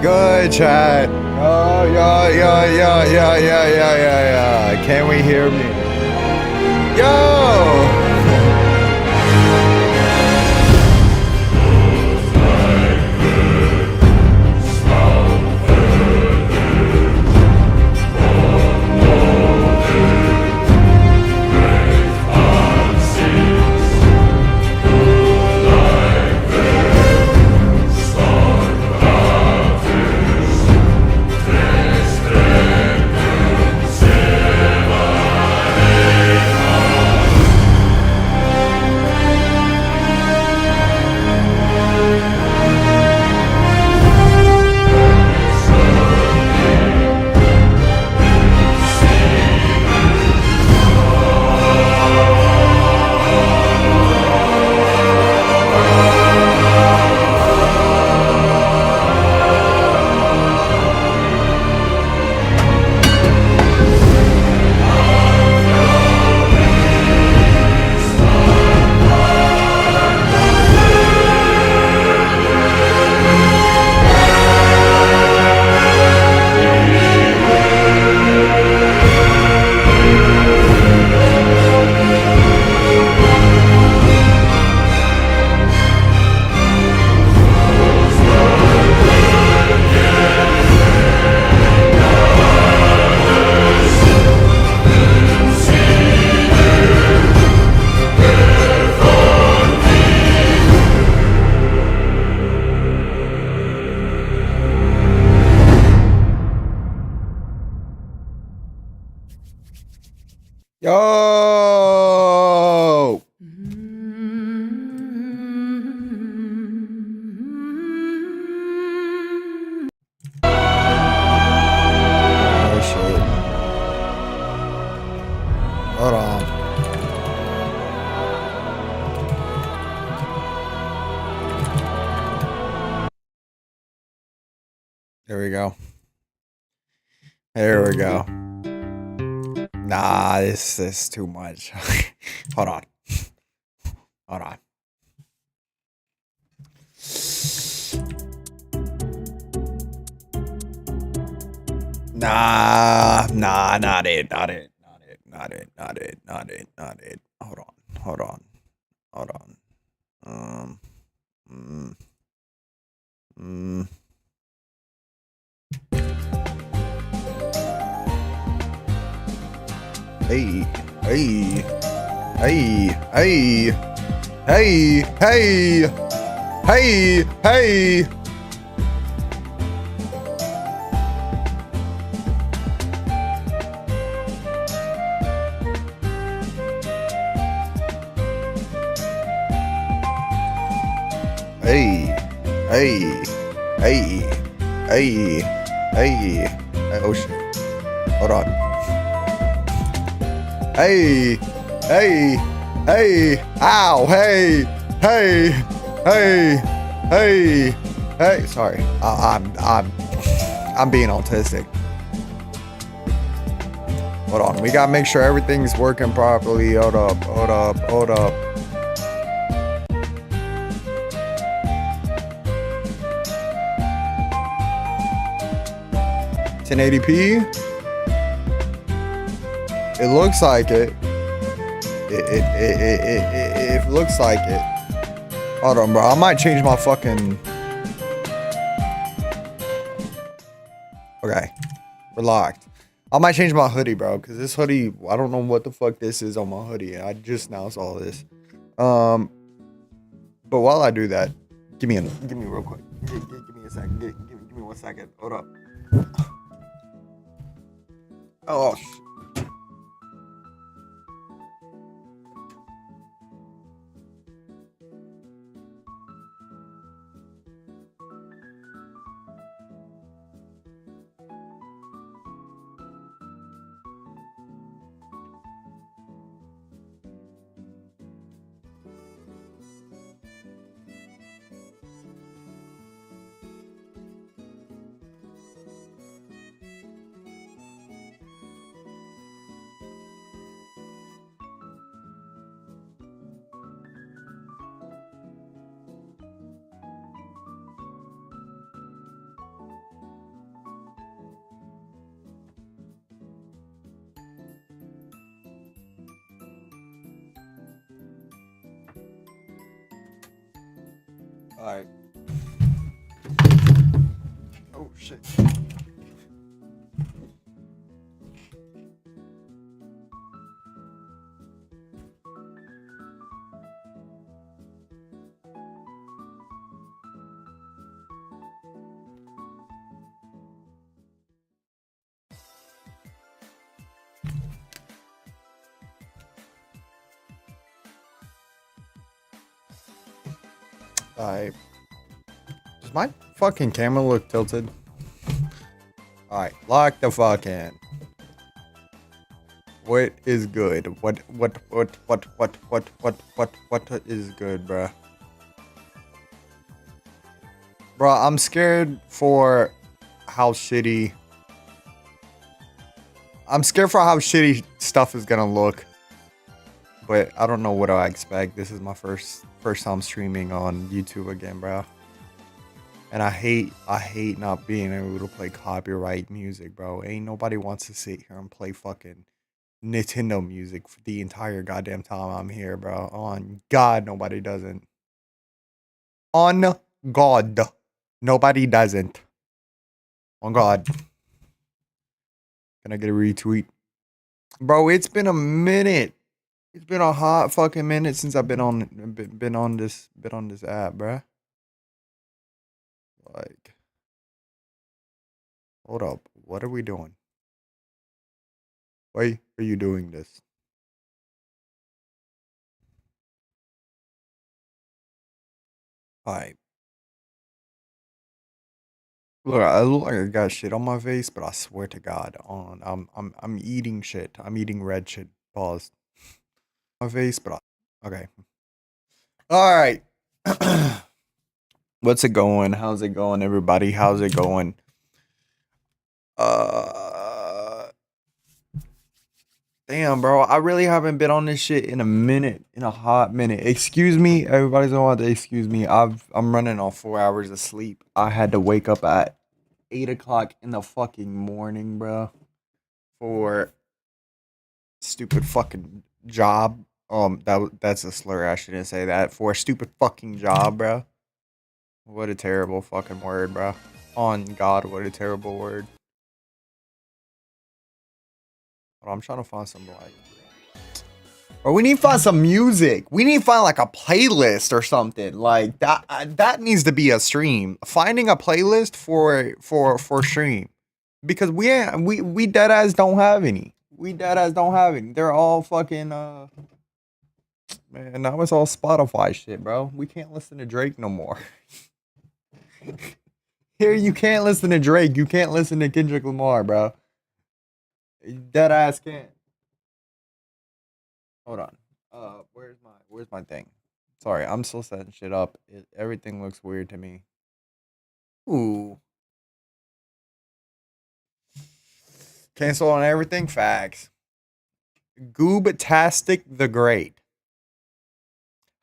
Good chat. Oh, yeah. Can we hear me? Yo! Yo! Oh shit. Hold on. There we go. There we go. Nah, this is too much. Hold on. Hold on. Nah, not it. Hold on. Hey. Oh shit. Hold on. Hey. Ow. Hey. Sorry. I'm being autistic. Hold on. We gotta make sure everything's working properly. Hold up. 1080p. It looks like it. It looks like it. Hold on, bro. I might change my fucking. Okay, we're locked. I might change my hoodie, bro, because this hoodie, I don't know what the fuck this is on my hoodie. I just now saw this. But while I do that, give me real quick. Give me a second. Give me 1 second. Hold up. Oh. Alright. Oh shit. Alright. Does my fucking camera look tilted? Alright, lock the fuck in. What is good? What is good, bruh? Bruh, I'm scared for how shitty... I'm scared for how shitty stuff is gonna look. But I don't know what I expect. This is my first time streaming on YouTube again, bro. And I hate not being able to play copyright music, bro. Ain't nobody wants to sit here and play fucking Nintendo music for the entire goddamn time I'm here, bro. On God, nobody doesn't. On God, nobody doesn't. On God. Can I get a retweet? Bro, it's been a minute. It's been a hot fucking minute since I've been on this app, bruh. Like, hold up. What are we doing? Why are you doing this? Alright. Look, I look like I got shit on my face, but I swear to God, I'm eating shit. I'm eating red shit. Pause. My face, but okay. All right. What's it going? How's it going, everybody? How's it going? Damn, bro. I really haven't been on this shit in a minute, in a hot minute. Excuse me, everybody's gonna want to excuse me. I'm running on 4 hours of sleep. I had to wake up at 8 o'clock in the fucking morning, bro, for stupid fucking job. That's a slur. I shouldn't say that. For a stupid fucking job, bro. What a terrible fucking word, bro. On God, what a terrible word. But I'm trying to find some like. Or we need to find some music. We need to find like a playlist or something like that. That needs to be a stream. Finding a playlist for stream, because we dead ass don't have any. We dead ass don't have any. They're all fucking man. Now it's all Spotify shit, bro. We can't listen to Drake no more. Here you can't listen to Drake. You can't listen to Kendrick Lamar, bro. Dead ass can't. Hold on. Where's my thing? Sorry, I'm still setting shit up. Everything looks weird to me. Ooh. Cancel on everything. Facts. Goobtastic the Great.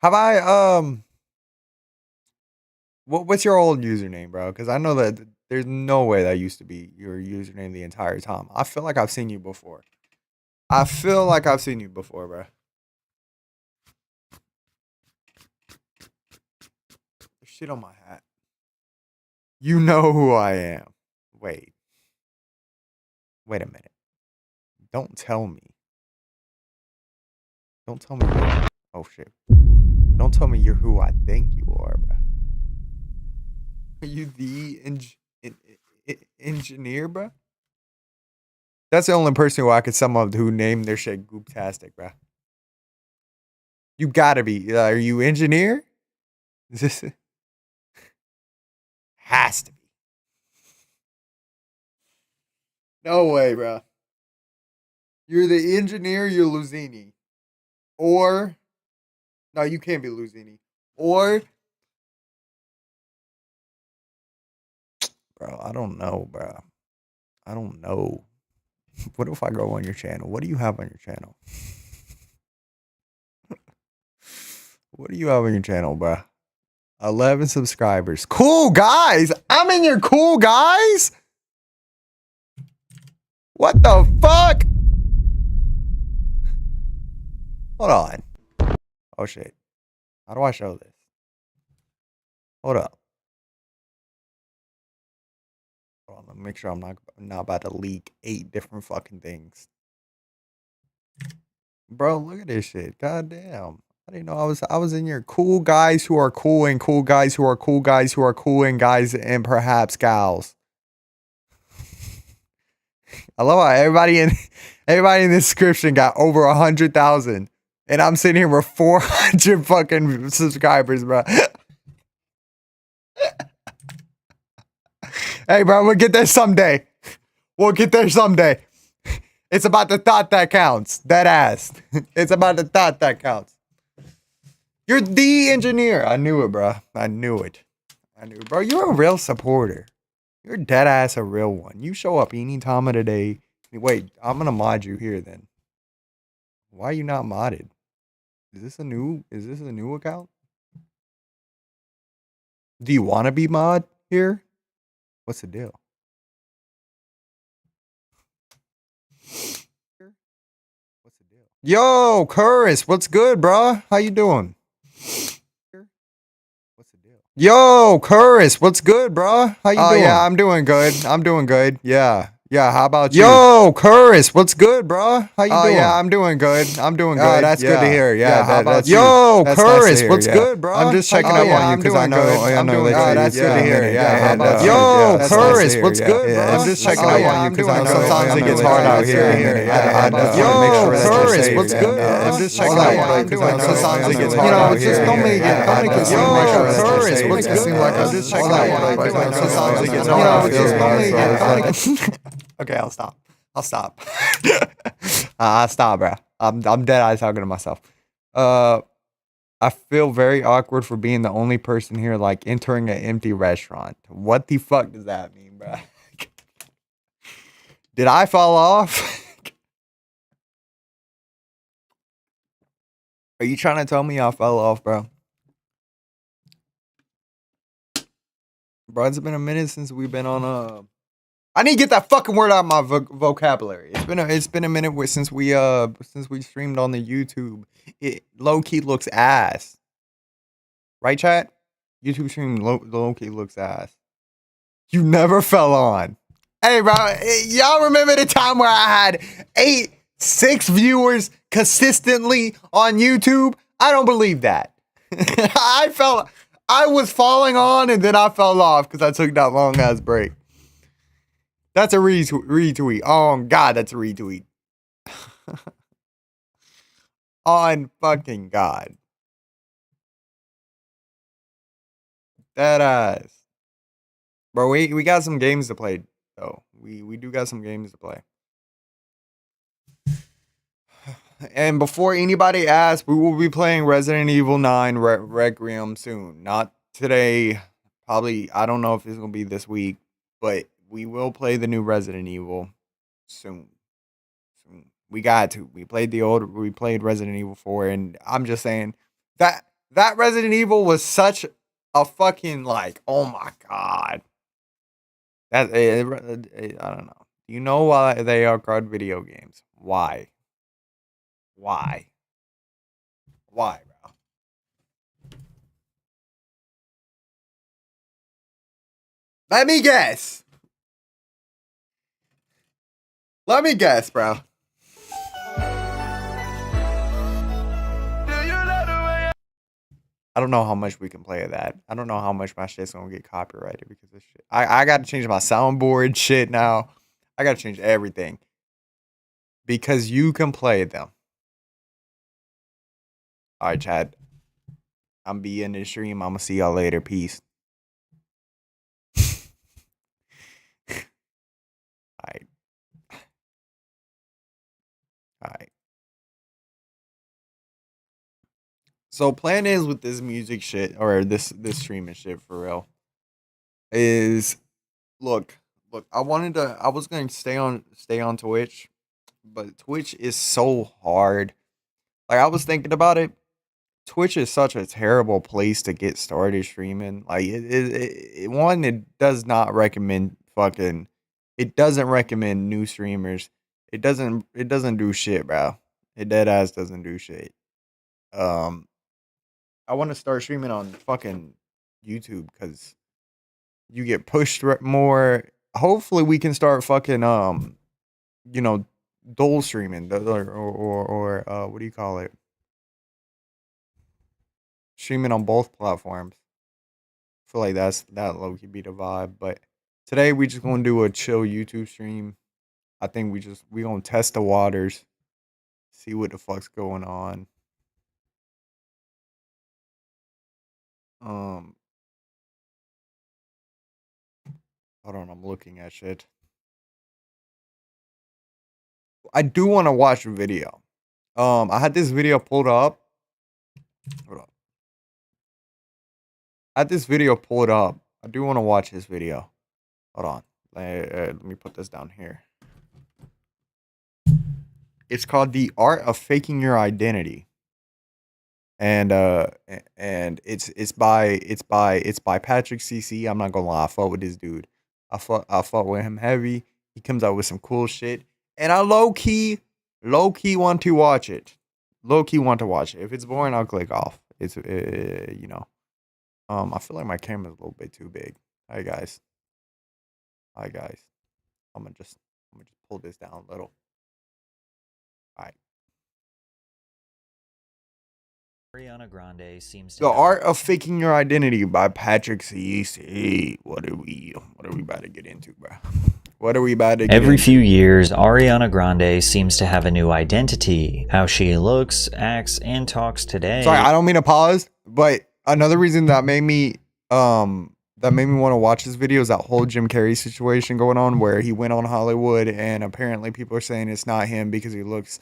Have I what's your old username, bro? Because I know that there's no way that used to be your username the entire time. I feel like I've seen you before. I feel like I've seen you before, bro. There's shit on my hat. You know who I am. Wait a minute. Don't tell me. Don't tell me. Oh shit. Don't tell me you're who I think you are, bro. Are you the engineer, bro? That's the only person who I could sum up who named their shit Gooptastic, bro. You gotta be. Are you engineer? Is this has to be. No way, bro. You're the engineer. You're Luzini, or no, you can't be Luzini, or bro. I don't know, bro. I don't know. What if I go on your channel? What do you have on your channel? What do you have on your channel, bro? 11 subscribers. Cool guys. I'm in your cool guys. What the fuck? Hold on. Oh shit. How do I show this? Hold up. Hold on, let me make sure I'm not about to leak 8 different fucking things. Bro, look at this shit. God damn. I didn't know I was in your cool guys who are cool and cool guys who are cool guys who are cool and guys and perhaps gals. I love how everybody in the description got over 100,000. And I'm sitting here with 400 fucking subscribers, bro. Hey, bro, we'll get there someday. We'll get there someday. It's about the thought that counts. That ass. It's about the thought that counts. You're the engineer. I knew it, bro. I knew it. Bro, you're a real supporter. You're dead ass a real one. You show up any time of the day. Wait, I'm gonna mod you here then. Why are you not modded? Is this a new account? Do you want to be mod here? What's the deal? What's the deal? Yo, Curris, what's good, bro? How you doing? What's the deal? Yo, Curris, what's good, bro? How you doing? Oh yeah, I'm doing good. Yeah. Yeah, how about you? Yo, Curris, what's good, bro? How you doing? Oh yeah, I'm doing good. Oh, that's good to hear. Yeah, how about you? Yo, Curris, what's good, bro? I'm just checking up on you because I know that that's good to hear. Yeah, how about you? Yo, Curris, what's good, bro? I'm just checking up on you because I know sometimes it gets hard out here. Yo, Curris, what's good? I'm just checking up on you because I know sometimes it gets hard out here. Don't make it seem like Curris, what's good? I'm just checking up on you because I know sometimes it gets hard out here. Okay, I'll stop. I'll stop, bro. I'm dead eyes talking to myself. I feel very awkward for being the only person here, like entering an empty restaurant. What the fuck does that mean, bro? Did I fall off? Are you trying to tell me I fell off, bro? Bro, it's been a minute since we've been on I need to get that fucking word out of my vocabulary. It's been a minute since we streamed on the YouTube. It low key looks ass, right, chat? YouTube stream low key looks ass. You never fell on. Hey, bro, y'all remember the time where I had 6 viewers consistently on YouTube? I don't believe that. I was falling on and then I fell off because I took that long ass break. That's a retweet. Oh, God, that's a retweet. On fucking God. That ass. Bro, we got some games to play, though. We do got some games to play. And before anybody asks, we will be playing Resident Evil 9 Requiem soon. Not today. Probably, I don't know if it's going to be this week, but we will play the new Resident Evil soon. We got to. We played Resident Evil 4, and I'm just saying that Resident Evil was such a fucking, like, oh my God. I don't know. You know why they are called video games? Why? Why, bro? Let me guess, bro. I don't know how much we can play of that. I don't know how much my shit's gonna get copyrighted because of this shit. I gotta change my soundboard shit now. I gotta change everything. Because you can play them. Alright, Chad. I'm be in the stream. I'm gonna see y'all later. Peace. Alright. So plan is with this music shit or this streaming shit for real is look, I was going to stay on Twitch, but Twitch is so hard. Like I was thinking about it. Twitch is such a terrible place to get started streaming. Like it does not recommend it doesn't recommend new streamers. It doesn't do shit, bro. It dead ass doesn't do shit. I want to start streaming on fucking YouTube because you get pushed more. Hopefully, we can start fucking you know, dual streaming or what do you call it? Streaming on both platforms. I feel like that low key be the vibe. But today we just gonna do a chill YouTube stream. I think we gonna test the waters, see what the fuck's going on. Hold on, I'm looking at shit. I do want to watch a video. I had this video pulled up. Hold on. I had this video pulled up. I do want to watch this video. Hold on. Let me put this down here. It's called The Art of Faking Your Identity. And it's by Patrick CC. I'm not gonna lie, I fought with this dude. I fought with him heavy. He comes out with some cool shit. And I low key want to watch it. Low key want to watch it. If it's boring, I'll click off. It's you know. I feel like my camera's a little bit too big. Hi guys. I'm gonna just pull this down a little. All right. Ariana Grande seems to The Art of Faking Your Identity by Patrick CC. What are we about to get into, bro? What are we about to get Every into? few years, Ariana Grande seems to have a new identity. How she looks, acts, and talks today. Sorry, I don't mean to pause, but another reason that made me want to watch this video is that whole Jim Carrey situation going on where he went on Hollywood and apparently people are saying it's not him because he looks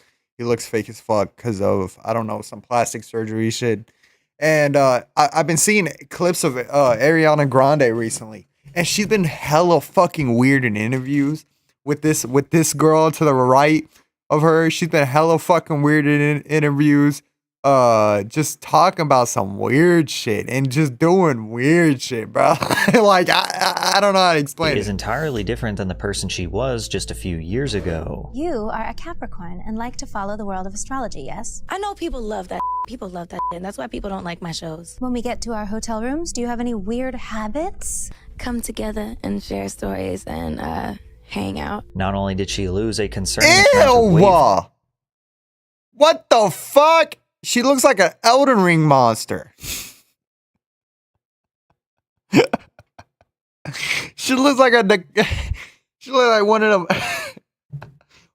fake as fuck because of, I don't know, some plastic surgery shit. And I've been seeing clips of Ariana Grande recently, and she's been hella fucking weird in interviews with this girl to the right of her. She's been hella fucking weird in interviews, just talking about some weird shit and just doing weird shit, bro. Like I don't know how to explain it. Is entirely different than the person she was just a few years ago. You are a Capricorn and like to follow the world of astrology, yes? I know people love that. People love that, and that's why people don't like my shows. When we get to our hotel rooms, do you have any weird habits? Come together and share stories and hang out. Not only did she lose a concerning amount of weight. Ew! What the fuck? She looks like an Elden Ring monster. She looks like one of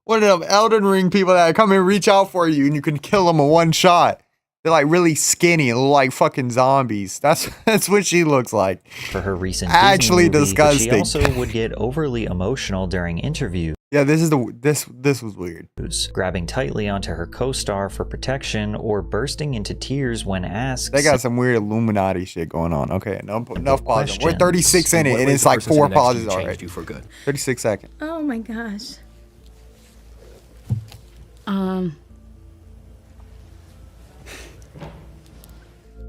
them Elden Ring people that come and reach out for you and you can kill them in one shot. They're like really skinny and look like fucking zombies. That's what she looks like. For her recent actually Disney movie, disgusting. She also would get overly emotional during interviews. Yeah, this was weird. Grabbing tightly onto her co-star for protection or bursting into tears when asked. They got some weird Illuminati shit going on. Okay, enough pauses. We're 36 in it, and it's like 4 pauses already. You for good. 36 seconds. Oh my gosh.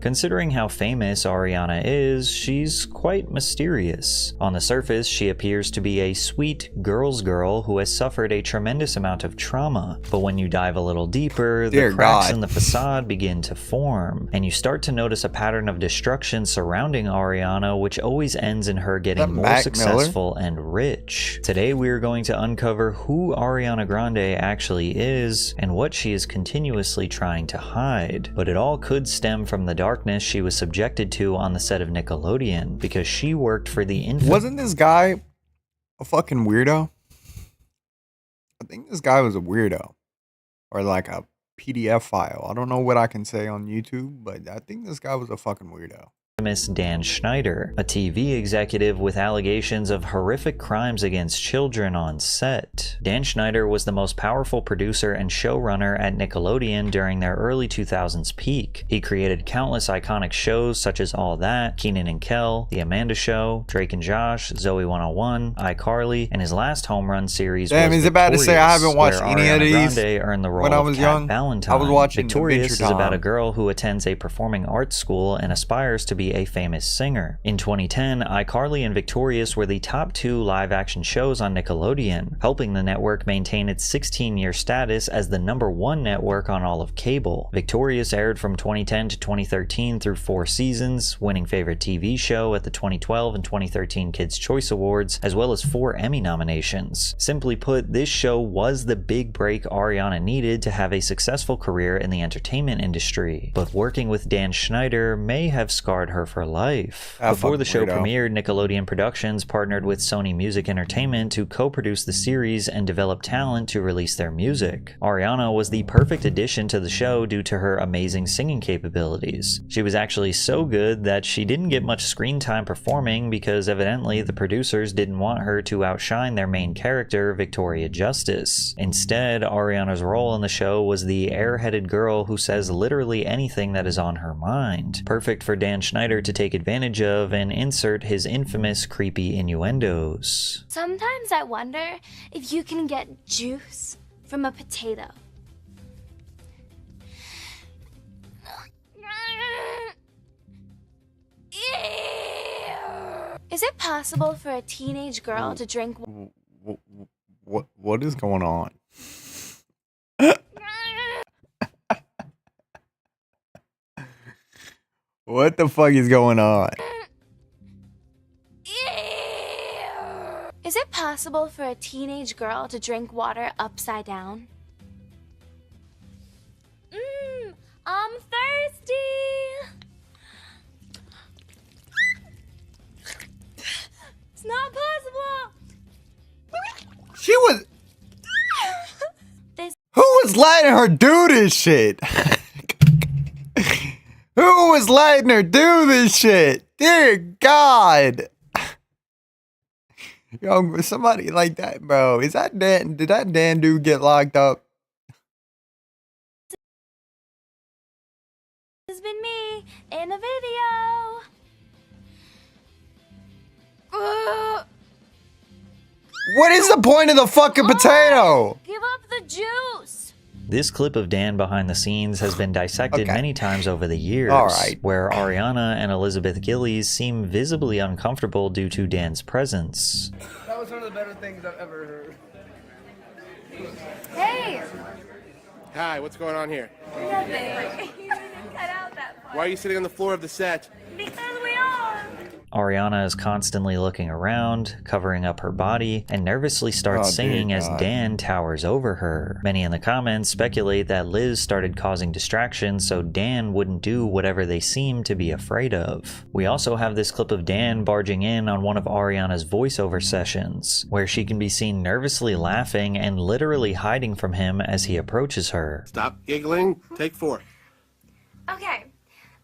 Considering how famous Ariana is, she's quite mysterious. On the surface, she appears to be a sweet girl's girl who has suffered a tremendous amount of trauma. But when you dive a little deeper, the cracks in the facade begin to form, and you start to notice a pattern of destruction surrounding Ariana, which always ends in her getting more successful and rich. Today, we are going to uncover who Ariana Grande actually is and what she is continuously trying to hide. But it all could stem from the darkness she was subjected to on the set of Nickelodeon, because she worked for the Wasn't this guy a fucking weirdo? I think this guy was a weirdo, or like a PDF file. I don't know what I can say on YouTube, but I think this guy was a fucking weirdo. Dan Schneider, a TV executive with allegations of horrific crimes against children on set. Dan Schneider was the most powerful producer and showrunner at Nickelodeon during their early 2000s peak. He created countless iconic shows such as All That, Kenan and Kel, The Amanda Show, Drake and Josh, Zoe 101, iCarly, and his last home run series was is it bad to say I haven't watched any of these? Grande earned the role when I was of Kat young? Valentine. I was watching Victorious is Adventure about Time. a girl who attends a performing arts school and aspires to be be a famous singer. In 2010, iCarly and Victorious were the top 2 live-action shows on Nickelodeon, helping the network maintain its 16-year status as the #1 network on all of cable. Victorious aired from 2010 to 2013 through 4 seasons, winning Favorite TV Show at the 2012 and 2013 Kids' Choice Awards, as well as 4 Emmy nominations. Simply put, this show was the big break Ariana needed to have a successful career in the entertainment industry, but working with Dan Schneider may have scarred her for life. Before the show premiered, Nickelodeon Productions partnered with Sony Music Entertainment to co-produce the series and develop talent to release their music. Ariana was the perfect addition to the show due to her amazing singing capabilities. She was actually so good that she didn't get much screen time performing because evidently the producers didn't want her to outshine their main character, Victoria Justice. Instead, Ariana's role in the show was the airheaded girl who says literally anything that is on her mind. Perfect for Dan Schneider to take advantage of and insert his infamous creepy innuendos. Sometimes I wonder if you can get juice from a potato. Is it possible for a teenage girl to drink? What is going on? What the fuck is going on? Is it possible for a teenage girl to drink water upside down? I'm thirsty. It's not possible. She was. Who was letting her do this shit? Who was letting her do this shit? Dear God. Yo, somebody like that, bro. Is that Dan? Did that Dan dude get locked up? This has been me in a video. What is the point of the fucking potato? Give up the juice. This clip of Dan behind the scenes has been dissected many times over the years, where Ariana and Elizabeth Gillies seem visibly uncomfortable due to Dan's presence. That was one of the better things I've ever heard. Hey! Hi, what's going on here? Nothing. You didn't cut out that part. Why are you sitting on the floor of the set? Because we are. Ariana is constantly looking around, covering up her body, and nervously starts singing as Dan towers over her. Many in the comments speculate that Liz started causing distractions so Dan wouldn't do whatever they seem to be afraid of. We also have this clip of Dan barging in on one of Ariana's voiceover sessions, where she can be seen nervously laughing and literally hiding from him as he approaches her. Stop giggling. Take 4. Okay.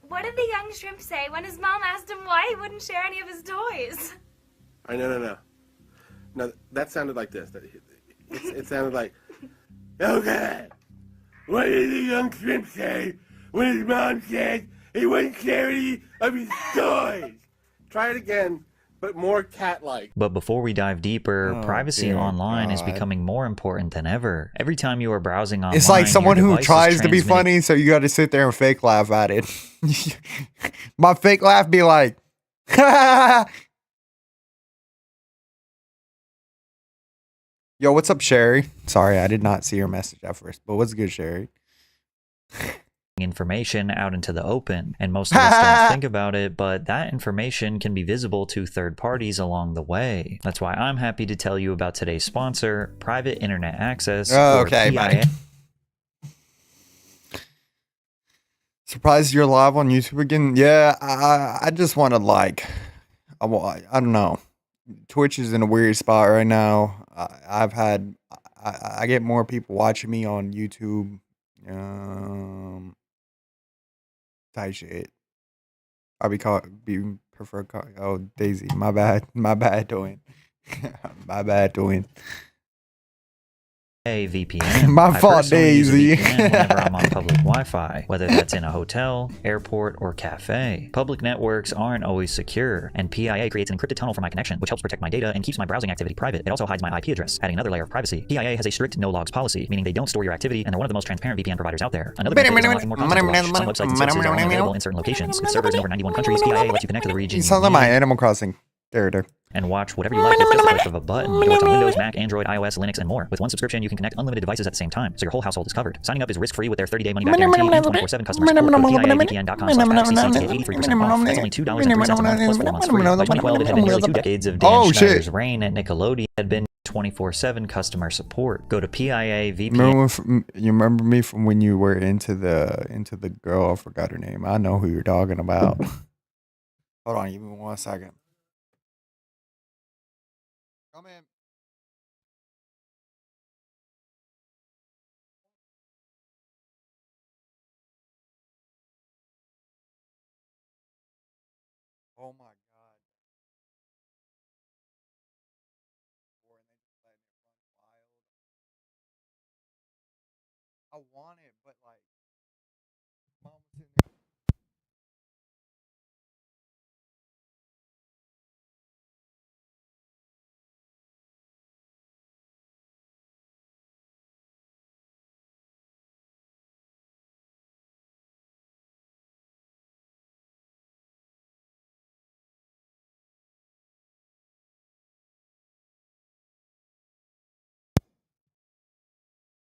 What did the young shrimp say when his mom asked him why he wouldn't share any of his toys? No. No, that sounded like this. It sounded like, okay, what did the young shrimp say when his mom said he wouldn't share any of his toys? Try it again, but more cat-like. But before we dive deeper, privacy online is becoming more important than ever. Every time you are browsing online, it's like someone who tries to be transmitting funny, so you got to sit there and fake laugh at it. My fake laugh be like, yo, what's up, Sherry? Sorry, I did not see your message at first, but what's good, Sherry? information out into the open, and most of us don't think about it, but that information can be visible to third parties along the way. That's why I'm happy to tell you about today's sponsor, Private Internet Access, or PIA. Surprised you're live on YouTube again? Yeah, I just want to like, I don't know. Twitch is in a weird spot right now. I get more people watching me on YouTube. Type shit. Oh, Daisy, my bad doing. My bad doing. a VPN. My I fault, personally use a Daisy. VPN whenever I'm on public Wi-Fi, whether that's in a hotel, airport, or cafe. Public networks aren't always secure, and PIA creates an encrypted tunnel for my connection, which helps protect my data and keeps my browsing activity private. It also hides my IP address, adding another layer of privacy. PIA has a strict no-logs policy, meaning they don't store your activity, and they're one of the most transparent VPN providers out there. Another benefit is unlocking more content to watch. Some websites and services are only available in certain locations. With servers in over 91 countries, PIA lets you connect to the region You sound like my Animal Crossing character. and watch whatever you like with just a click of a button. It works on Windows, Mac, Android, iOS, Linux, and more. With one subscription, you can connect unlimited devices at the same time, so your whole household is covered. Signing up is risk-free with their 30-day money-back guarantee and 24/7 customer support. Go to PIAVPN.com/PATCC to get 83% off. That's only $2.03 a month plus 4 months free. By 2012, it had been nearly 2 decades of Dan Schneider's reign at Nickelodeon had been 24/7 customer support. Go to PIAVPN. You remember me from when you were into the girl? I forgot her name. I know who you're talking about. Hold on, give me 1 second. Come in. Oh my god. I want it, but like, mom was sitting there.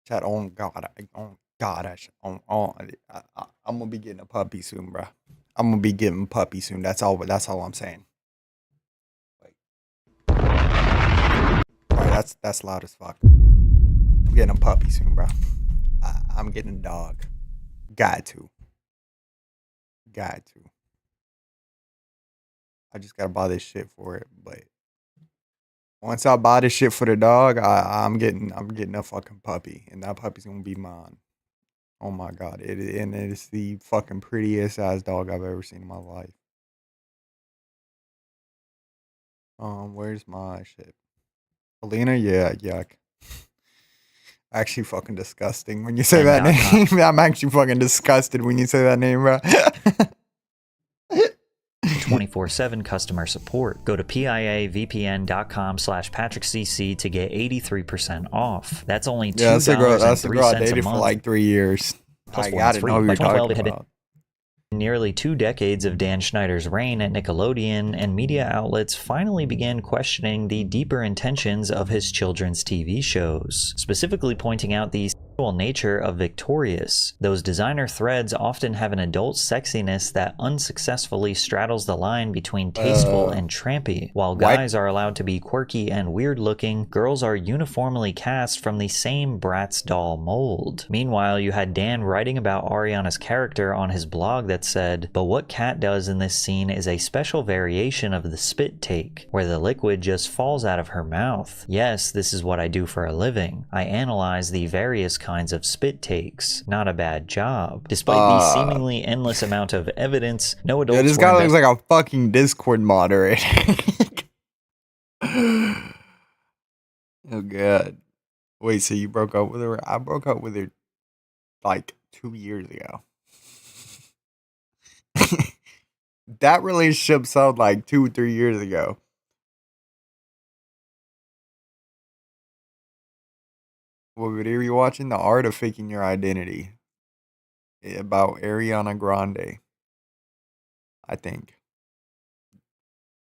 Chat, oh god, I'm gonna be getting a puppy soon, bro. I'm gonna be getting a puppy soon. That's all I'm saying. Like, alright, that's loud as fuck. I'm getting a puppy soon, bro. I'm getting a dog. Got to. I just gotta buy this shit for it, but once I buy this shit for the dog, I'm getting a fucking puppy, and that puppy's gonna be mine. Oh my god, it's the fucking prettiest ass dog I've ever seen in my life. Where's my shit? Alina, yeah, yuck. Actually fucking disgusting when you say that name. I'm actually fucking disgusted when you say that name, bro. 24/7 customer support. Go to PIAVPN.com/PatrickCC to get 83% off. That's only $2.03 that's a girl I dated a month. for like 3 years. Plus I 4 gotta months free. know who By you're 2012, talking it had been about. nearly 2 decades of Dan Schneider's reign at Nickelodeon, and media outlets finally began questioning the deeper intentions of his children's TV shows, specifically pointing out the sexual nature of Victorious. Those designer threads often have an adult sexiness that unsuccessfully straddles the line between tasteful and trampy. While guys are allowed to be quirky and weird-looking, girls are uniformly cast from the same Bratz doll mold. Meanwhile, you had Dan writing about Ariana's character on his blog that said, "But what Kat does in this scene is a special variation of the spit take, where the liquid just falls out of her mouth. Yes, this is what I do for a living. I analyze the various kinds of spit takes. Not a bad job." Despite the seemingly endless amount of evidence, no adults This guy looks like a fucking Discord moderator. Oh god. Wait, so you broke up with her? I broke up with her like 2 years ago. That relationship sounded like 2-3 years ago. What video are you watching? The Art of Faking Your Identity. About Ariana Grande, I think.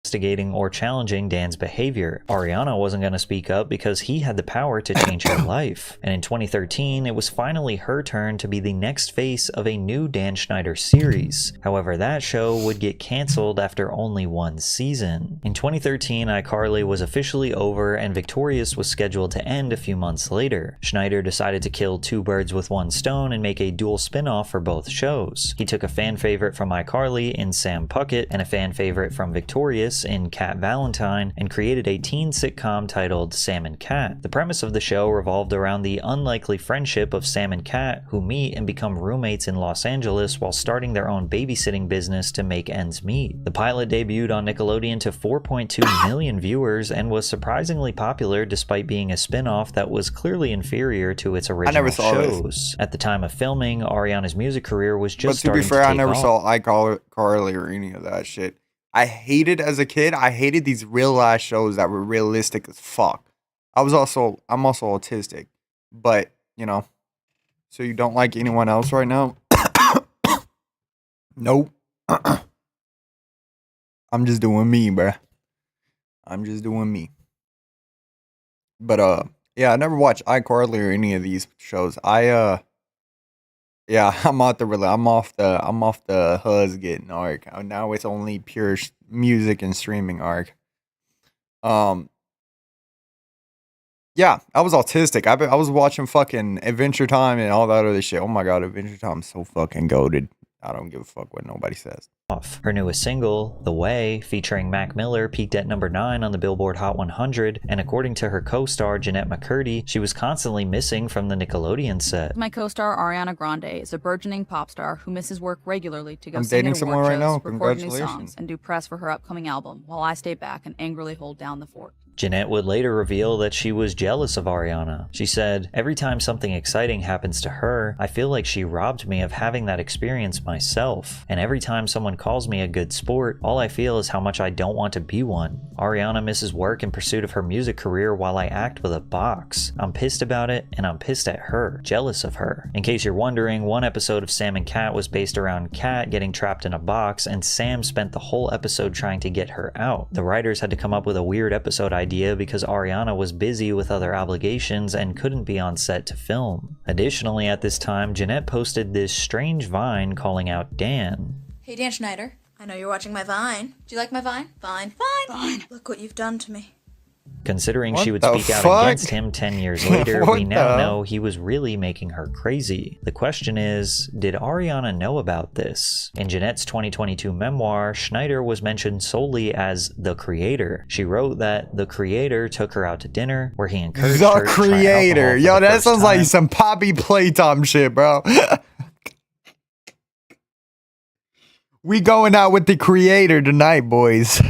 Investigating or challenging Dan's behavior. Ariana wasn't going to speak up because he had the power to change her life. And in 2013, it was finally her turn to be the next face of a new Dan Schneider series. However, that show would get canceled after only 1 season. In 2013, iCarly was officially over and Victorious was scheduled to end a few months later. Schneider decided to kill 2 birds with 1 stone and make a dual spin-off for both shows. He took a fan favorite from iCarly in Sam Puckett and a fan favorite from Victorious Angeles in Cat Valentine and created a teen sitcom titled Sam and Cat. The premise of the show revolved around the unlikely friendship of Sam and Cat, who meet and become roommates in Los Angeles while starting their own babysitting business to make ends meet. The pilot debuted on Nickelodeon to 4.2 million viewers and was surprisingly popular despite being a spin-off that was clearly inferior to its original shows. At the time of filming, Ariana's music career was just starting to take off. I never saw iCarly or any of that shit. I hated as a kid. I hated these real ass shows that were realistic as fuck. I'm also autistic, but you know. So you don't like anyone else right now? Nope. I'm just doing me, bruh. I'm just doing me. But yeah, I never watched iCarly or any of these shows. Yeah, I'm off the Huz getting arc. Now it's only pure music and streaming arc. Yeah, I was autistic. I was watching fucking Adventure Time and all that other shit. Oh my god, Adventure Time's so fucking goated. I don't give a fuck what nobody says. Her newest single, The Way, featuring Mac Miller, peaked at number 9 on the Billboard Hot 100, and according to her co-star Jeanette McCurdy, she was constantly missing from the Nickelodeon set. My co-star Ariana Grande is a burgeoning pop star who misses work regularly to go I'm sing dating at someone award right now. shows, record new Congratulations. songs, and do press for her upcoming album, while I stay back and angrily hold down the fort. Jeanette would later reveal that she was jealous of Ariana. She said, "Every time something exciting happens to her, I feel like she robbed me of having that experience myself. And every time someone calls me a good sport, all I feel is how much I don't want to be one. Ariana misses work in pursuit of her music career while I act with a box. I'm pissed about it, and I'm pissed at her, jealous of her." In case you're wondering, one episode of Sam and Cat was based around Cat getting trapped in a box, and Sam spent the whole episode trying to get her out. The writers had to come up with a weird episode idea because Ariana was busy with other obligations and couldn't be on set to film. Additionally, at this time, Jeanette posted this strange Vine calling out Dan. Hey, Dan Schneider. I know you're watching my Vine. Do you like my Vine? Fine. Look what you've done to me. Considering What she would the speak out fuck? against him 10 years later, What we now the- know he was really making her crazy. The question is, did Ariana know about this? In Jeanette's 2022 memoir, Schneider was mentioned solely as the creator. She wrote that the creator took her out to dinner, where he encouraged The her to try creator. alcohol for Yo, the that first sounds like time. some Poppy Playtime shit, bro. We going out with the creator tonight, boys.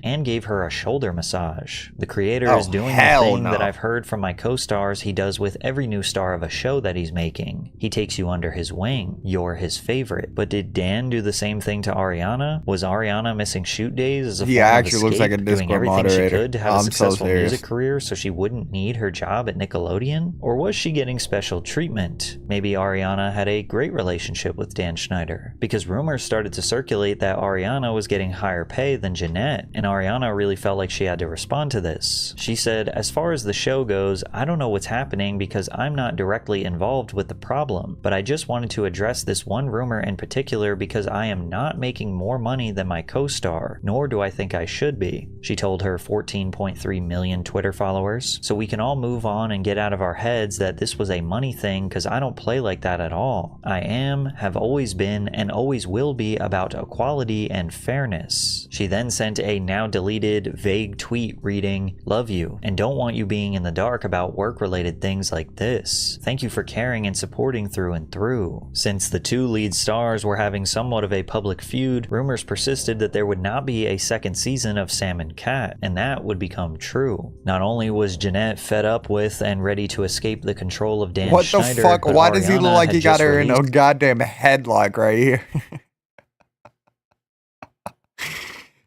And gave her a shoulder massage. The creator Oh, is doing the hell thing no. that I've heard from my co-stars he does with every new star of a show that he's making. He takes you under his wing. You're his favorite. But did Dan do the same thing to Ariana? Was Ariana missing shoot days as a He form of actually looks like a escape, doing Discord everything she moderator. could to have a I'm so successful serious. music career so she wouldn't need her job at Nickelodeon? Or was she getting special treatment? Maybe Ariana had a great relationship with Dan Schneider, because rumors started to circulate that Ariana was getting higher pay than Jeanette, and Ariana really felt like she had to respond to this. She said, "As far as the show goes, I don't know what's happening because I'm not directly involved with the problem, but I just wanted to address this one rumor in particular because I am not making more money than my co-star, nor do I think I should be," she told her 14.3 million Twitter followers. "So we can all move on and get out of our heads that this was a money thing, because I don't play like that at all. I am, have always been, and always will be about equality and fairness." She then sent a now deleted vague tweet reading, "Love you, and don't want you being in the dark about work-related things like this. Thank you for caring and supporting through and through." Since the two lead stars were having somewhat of a public feud, rumors persisted that there would not be a second season of Sam and Cat, and that would become true. Not only was Jeanette fed up with and ready to escape the control of Dan What Schneider, the fuck? but Why does he Ariana look like had he got just her in a released- goddamn headlock right here?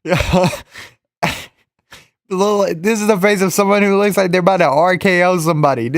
Yeah. This is the face of someone who looks like they're about to RKO somebody.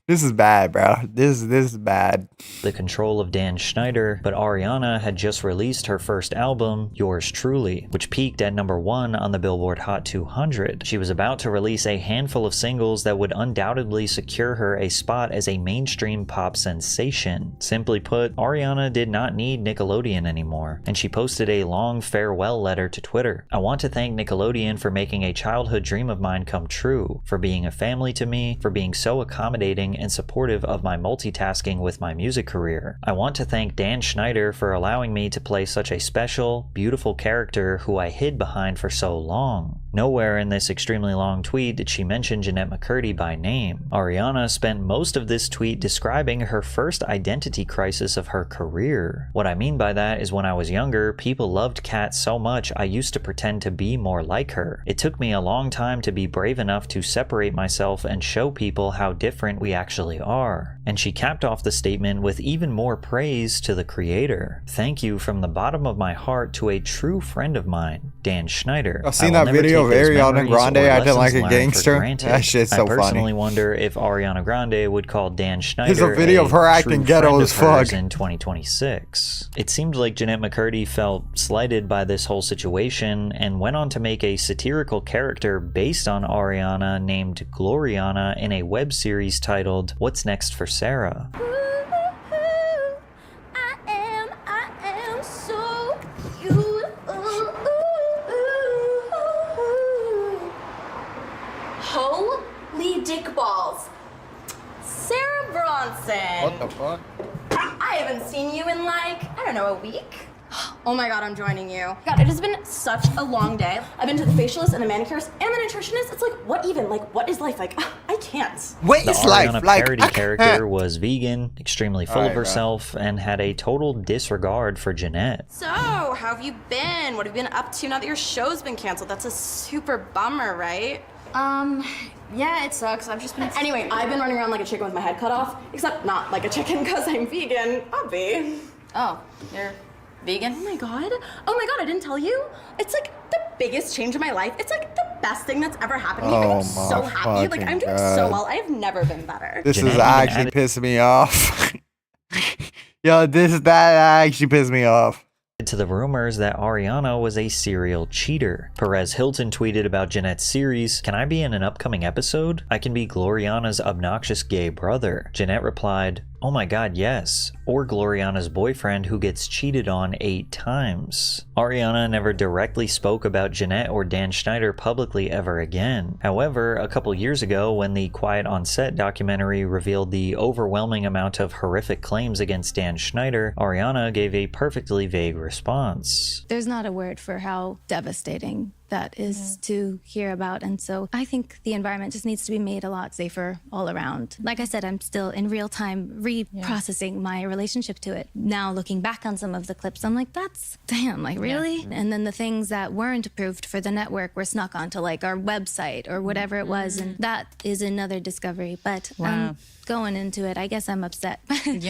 This is bad, bro. This is bad. the control of Dan Schneider, but Ariana had just released her first album, Yours Truly, which peaked at number 1 on the Billboard Hot 200. She was about to release a handful of singles that would undoubtedly secure her a spot as a mainstream pop sensation. Simply put, Ariana did not need Nickelodeon anymore, and she posted a long farewell letter to Twitter. "I want to thank Nickelodeon for making a childhood dream of mine come true, for being a family to me, for being so accommodating and supportive of my multitasking with my music career. I want to thank Dan Schneider for allowing me to play such a special, beautiful character who I hid behind for so long. Nowhere in this extremely long tweet did she mention Jennette McCurdy by name. Ariana spent most of this tweet describing her first identity crisis of her career. What I mean by that is when I was younger, people loved Kat so much I used to pretend to be more like her. It took me a long time to be brave enough to separate myself and show people how different we actually are. And she capped off the statement with even more praise to the creator. Thank you from the bottom of my heart to a true friend of mine, Dan Schneider. I've seen that video of Ariana Grande acting like a gangster. That shit's so I personally funny. wonder if Ariana Grande would call Dan Schneider There's a video of her acting ghetto as fuck in 2026. It seemed like Jennette McCurdy felt slighted by this whole situation and went on to make a satirical character based on Ariana named Gloriana in a web series titled What's Next for Sarah. I am so beautiful. Holy dick balls. Sarah Bronson. What the fuck? I haven't seen you in like, I don't know, a week? Oh my god, I'm joining you. God, it has been such a long day. I've been to the facialist and the manicurist and the nutritionist. It's like, what even? Like, what is life like? I can't. What The is life Ariana like? parody character was vegan, extremely full of Alright, bro. herself, and had a total disregard for Jennette. So, how have you been? What have you been up to now that your show's been canceled? That's a super bummer, right? Yeah, it sucks. I've just been... Anyway, I've been running around like a chicken with my head cut off. Except not like a chicken, because I'm vegan. Obvi. Oh, you're vegan? Oh my god, I didn't tell you. It's like the biggest change in my life. It's like the best thing that's ever happened to me. Oh I'm so my happy. Like, I'm doing fucking so God. well. I've never been better. This Jennette is even actually added- pissing me off. Yo, that actually pissed me off. To the rumors that Ariana was a serial cheater. Perez Hilton tweeted about Jennette's series, "Can I be in an upcoming episode? I can be Gloriana's obnoxious gay brother." Jennette replied, "Oh my god, yes. Or Gloriana's boyfriend who gets cheated on 8 times. Ariana never directly spoke about Jennette or Dan Schneider publicly ever again. However, a couple years ago, when the Quiet on Set documentary revealed the overwhelming amount of horrific claims against Dan Schneider, Ariana gave a perfectly vague response. There's not a word for how devastating that is to hear about. And so I think the environment just needs to be made a lot safer all around. Like I said, I'm still in real time reprocessing my relationship to it. Now looking back on some of the clips, I'm like, that's damn, like really? And then the things that weren't approved for the network were snuck onto like our website or whatever it was. And that is another discovery. But going into it, I guess I'm upset.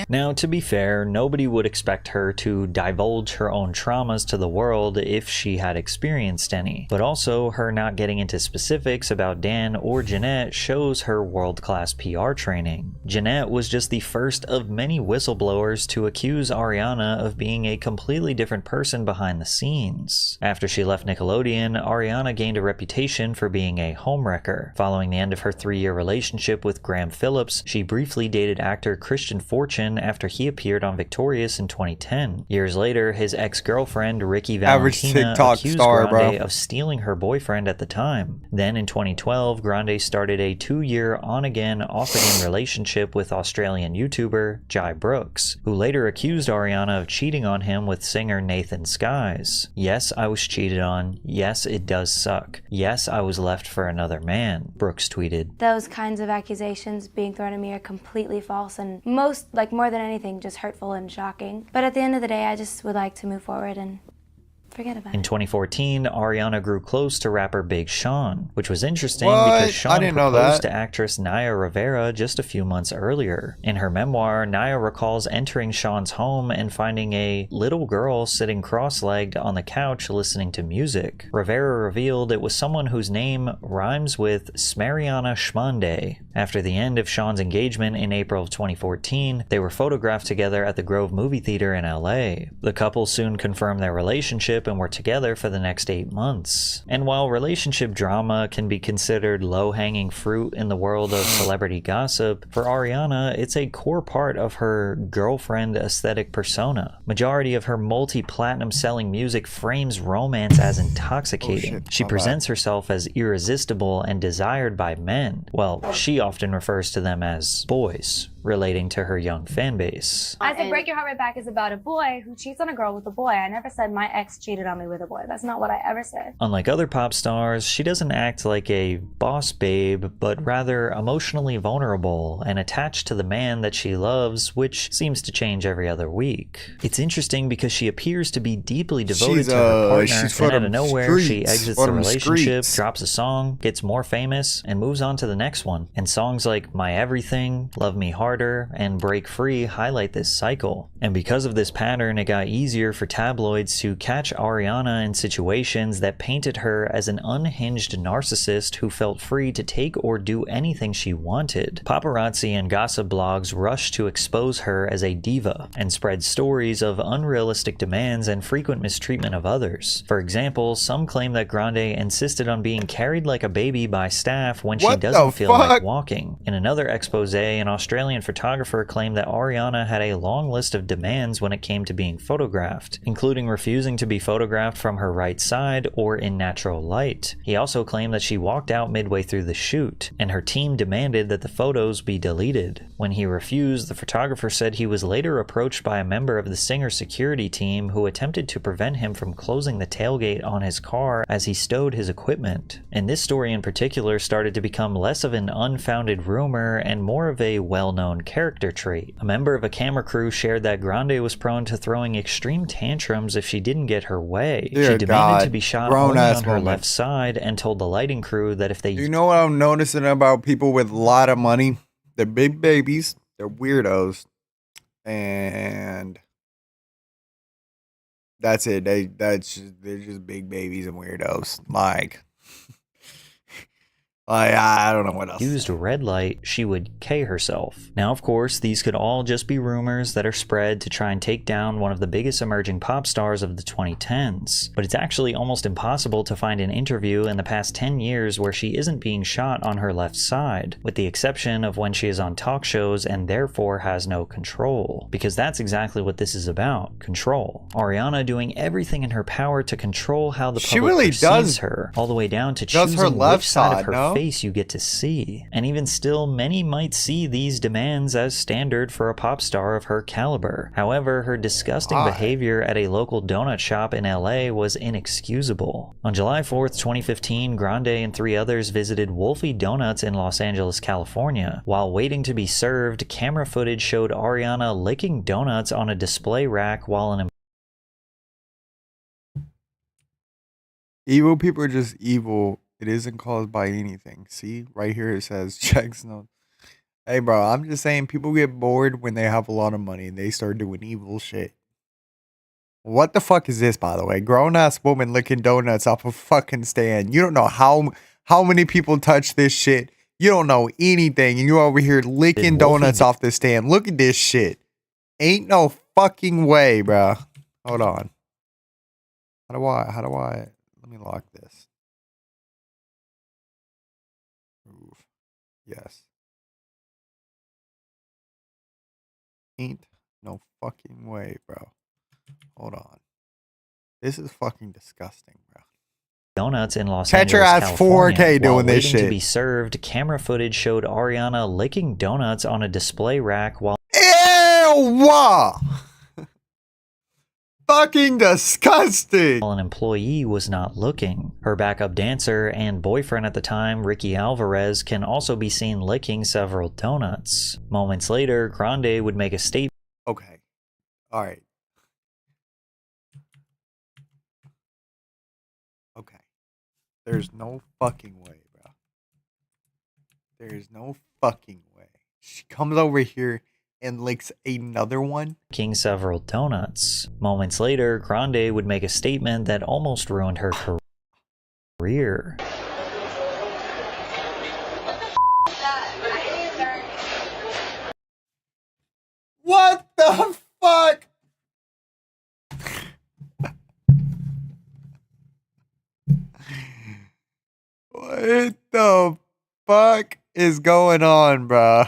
Now, to be fair, nobody would expect her to divulge her own traumas to the world if she had experienced any. But also, her not getting into specifics about Dan or Jennette shows her world-class PR training. Jennette was just the first of many whistleblowers to accuse Ariana of being a completely different person behind the scenes. After she left Nickelodeon, Ariana gained a reputation for being a homewrecker. Following the end of her 3-year relationship with Graham Phillips, she briefly dated actor Christian Fortune after he appeared on Victorious in 2010. Years later, his ex-girlfriend Ricky Average Valentina TikTok accused star, Grande bro. of stealing her boyfriend at the time. Then in 2012, Grande started a 2-year on-again, off-again relationship with Australian YouTuber Jai Brooks, who later accused Ariana of cheating on him with singer Nathan Skies. "Yes, I was cheated on. Yes, it does suck. Yes, I was left for another man," Brooks tweeted. Those kinds of accusations being thrown at me are completely false and more than anything, just hurtful and shocking. But at the end of the day, I just would like to move forward and forget about In it. 2014, Ariana grew close to rapper Big Sean, which was interesting What? because I Sean didn't know proposed that. to actress Naya Rivera just a few months earlier. In her memoir, Naya recalls entering Sean's home and finding a little girl sitting cross-legged on the couch listening to music. Rivera revealed it was someone whose name rhymes with Smariana Schmonde. After the end of Sean's engagement in April of 2014, they were photographed together at the Grove Movie Theater in LA. The couple soon confirmed their relationship, relationship and were together for the next 8 months. And while relationship drama can be considered low-hanging fruit in the world of celebrity gossip, for Ariana, it's a core part of her girlfriend aesthetic persona. Majority of her multi-platinum selling music frames romance as intoxicating. She presents herself as irresistible and desired by men. Well, she often refers to them as boys, relating to her young fan base. I said Break Your Heart Right Back is about a boy who cheats on a girl with a boy. I never said my ex cheated on me with a boy. That's not what I ever said. Unlike other pop stars, she doesn't act like a boss babe, but rather emotionally vulnerable and attached to the man that she loves, which seems to change every other week. It's interesting because she appears to be deeply devoted to her partner, and out of nowhere she exits the relationship, drops a song, gets more famous, and moves on to the next one. And songs like My Everything, Love Me Harder, and Break Free highlight this cycle. And because of this pattern, it got easier for tabloids to catch Ariana in situations that painted her as an unhinged narcissist who felt free to take or do anything she wanted. Paparazzi and gossip blogs rushed to expose her as a diva and spread stories of unrealistic demands and frequent mistreatment of others. For example, some claim that Grande insisted on being carried like a baby by staff when she doesn't feel like walking. In another expose, an Australian photographer claimed that Ariana had a long list of demands when it came to being photographed, including refusing to be photographed from her right side or in natural light. He also claimed that she walked out midway through the shoot, and her team demanded that the photos be deleted. When he refused, the photographer said he was later approached by a member of the singer's security team who attempted to prevent him from closing the tailgate on his car as he stowed his equipment. And this story in particular started to become less of an unfounded rumor and more of a well-known character trait. A member of a camera crew shared that Grande was prone to throwing extreme tantrums if she didn't get her way. She demanded to be shot only on her left side and told the lighting crew that if they... You know what I'm noticing about people with a lot of money? They're big babies, they're weirdos, and that's it. They're just big babies and weirdos. Like I don't know what else. Used a red light, she would K herself. Now, of course, these could all just be rumors that are spread to try and take down one of the biggest emerging pop stars of the 2010s. But it's actually almost impossible to find an interview in the past 10 years where she isn't being shot on her left side, with the exception of when she is on talk shows and therefore has no control. Because that's exactly what this is about, control. Ariana doing everything in her power to control how the public perceives her, all the way down to choosing her which side of her face you get to see. And even still, many might see these demands as standard for a pop star of her caliber. However, her disgusting behavior at a local donut shop in LA was inexcusable. On July 4th, 2015, Grande and 3 others visited Wolfie Donuts in Los Angeles, California. While waiting to be served, camera footage showed Ariana licking donuts on a display rack while an evil people are just evil. It isn't caused by anything. See, right here it says checks no. Hey, bro, I'm just saying people get bored when they have a lot of money and they start doing evil shit. What the fuck is this, by the way? Grown ass woman licking donuts off a fucking stand. You don't know how many people touch this shit. You don't know anything, and you're over here licking donuts off the stand. Look at this shit. Ain't no fucking way, bro. Hold on. How do I? Let me lock this. Yes. Ain't no fucking way, bro. Hold on. This is fucking disgusting, bro. Donuts in Los Catch your Angeles, ass California. 4K doing While this waiting shit. to be served, camera footage showed Ariana licking donuts on a display rack while Ew! Fucking disgusting. an employee was not looking. Her backup dancer and boyfriend at the time, Ricky Alvarez, can also be seen licking several donuts. Moments later, Grande would make a statement. Okay. All right. Okay. There's no fucking way, bro. There's no fucking way. She comes over here and licks another one. Licking several donuts. Moments later, Grande would make a statement that almost ruined her career. What the fuck? What the fuck is going on, bro?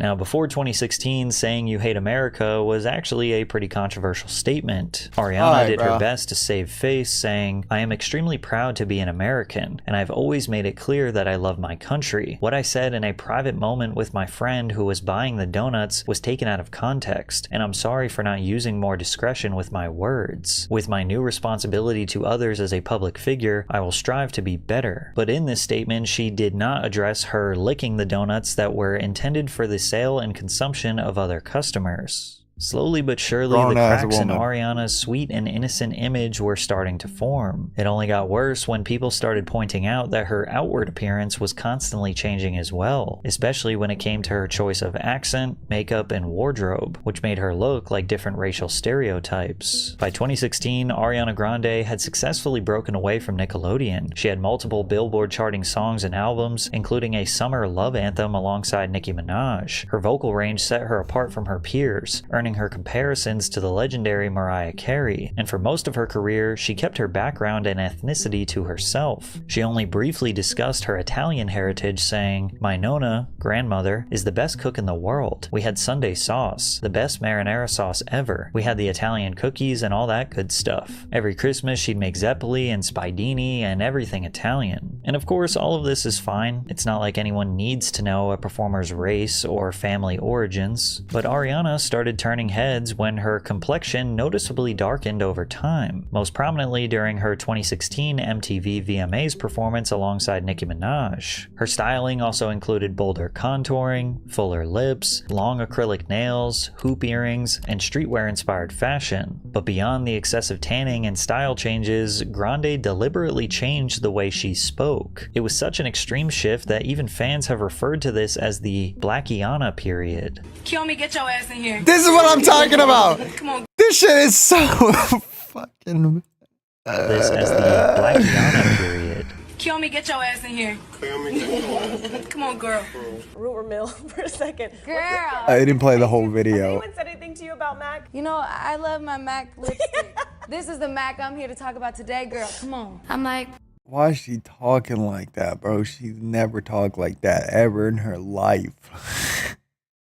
Now, before 2016, saying you hate America was actually a pretty controversial statement. Ariana did her best to save face, saying, I am extremely proud to be an American, and I've always made it clear that I love my country. What I said in a private moment with my friend who was buying the donuts was taken out of context, and I'm sorry for not using more discretion with my words. With my new responsibility to others as a public figure, I will strive to be better. But in this statement, she did not address her licking the donuts that were intended for the sale and consumption of other customers. Slowly but surely, the cracks in Ariana's sweet and innocent image were starting to form. It only got worse when people started pointing out that her outward appearance was constantly changing as well, especially when it came to her choice of accent, makeup, and wardrobe, which made her look like different racial stereotypes. By 2016, Ariana Grande had successfully broken away from Nickelodeon. She had multiple Billboard charting songs and albums, including a summer love anthem alongside Nicki Minaj. Her vocal range set her apart from her peers, earning her comparisons to the legendary Mariah Carey, and for most of her career, she kept her background and ethnicity to herself. She only briefly discussed her Italian heritage, saying, My nonna, grandmother, is the best cook in the world. We had Sunday sauce, the best marinara sauce ever. We had the Italian cookies and all that good stuff. Every Christmas, she'd make zeppoli and spiedini and everything Italian. And of course, all of this is fine. It's not like anyone needs to know a performer's race or family origins, but Ariana started turning heads when her complexion noticeably darkened over time, most prominently during her 2016 MTV VMAs performance alongside Nicki Minaj. Her styling also included bolder contouring, fuller lips, long acrylic nails, hoop earrings, and streetwear-inspired fashion. But beyond the excessive tanning and style changes, Grande deliberately changed the way she spoke. It was such an extreme shift that even fans have referred to this as the Blackiana period. Kill me, get your ass in here. This is what I'm talking about. Come on. This shit is so fucking. This as the Blackiana period. Kill me, get your ass in here. Come on, girl. Rumor mill for a second. Girl. I didn't play the whole Has video. anyone said anything to you about Mac? You know, I love my MAC lipstick. This is the MAC I'm here to talk about today, girl. Come on. I'm like, Why is she talking like that, bro? She's never talked like that ever in her life.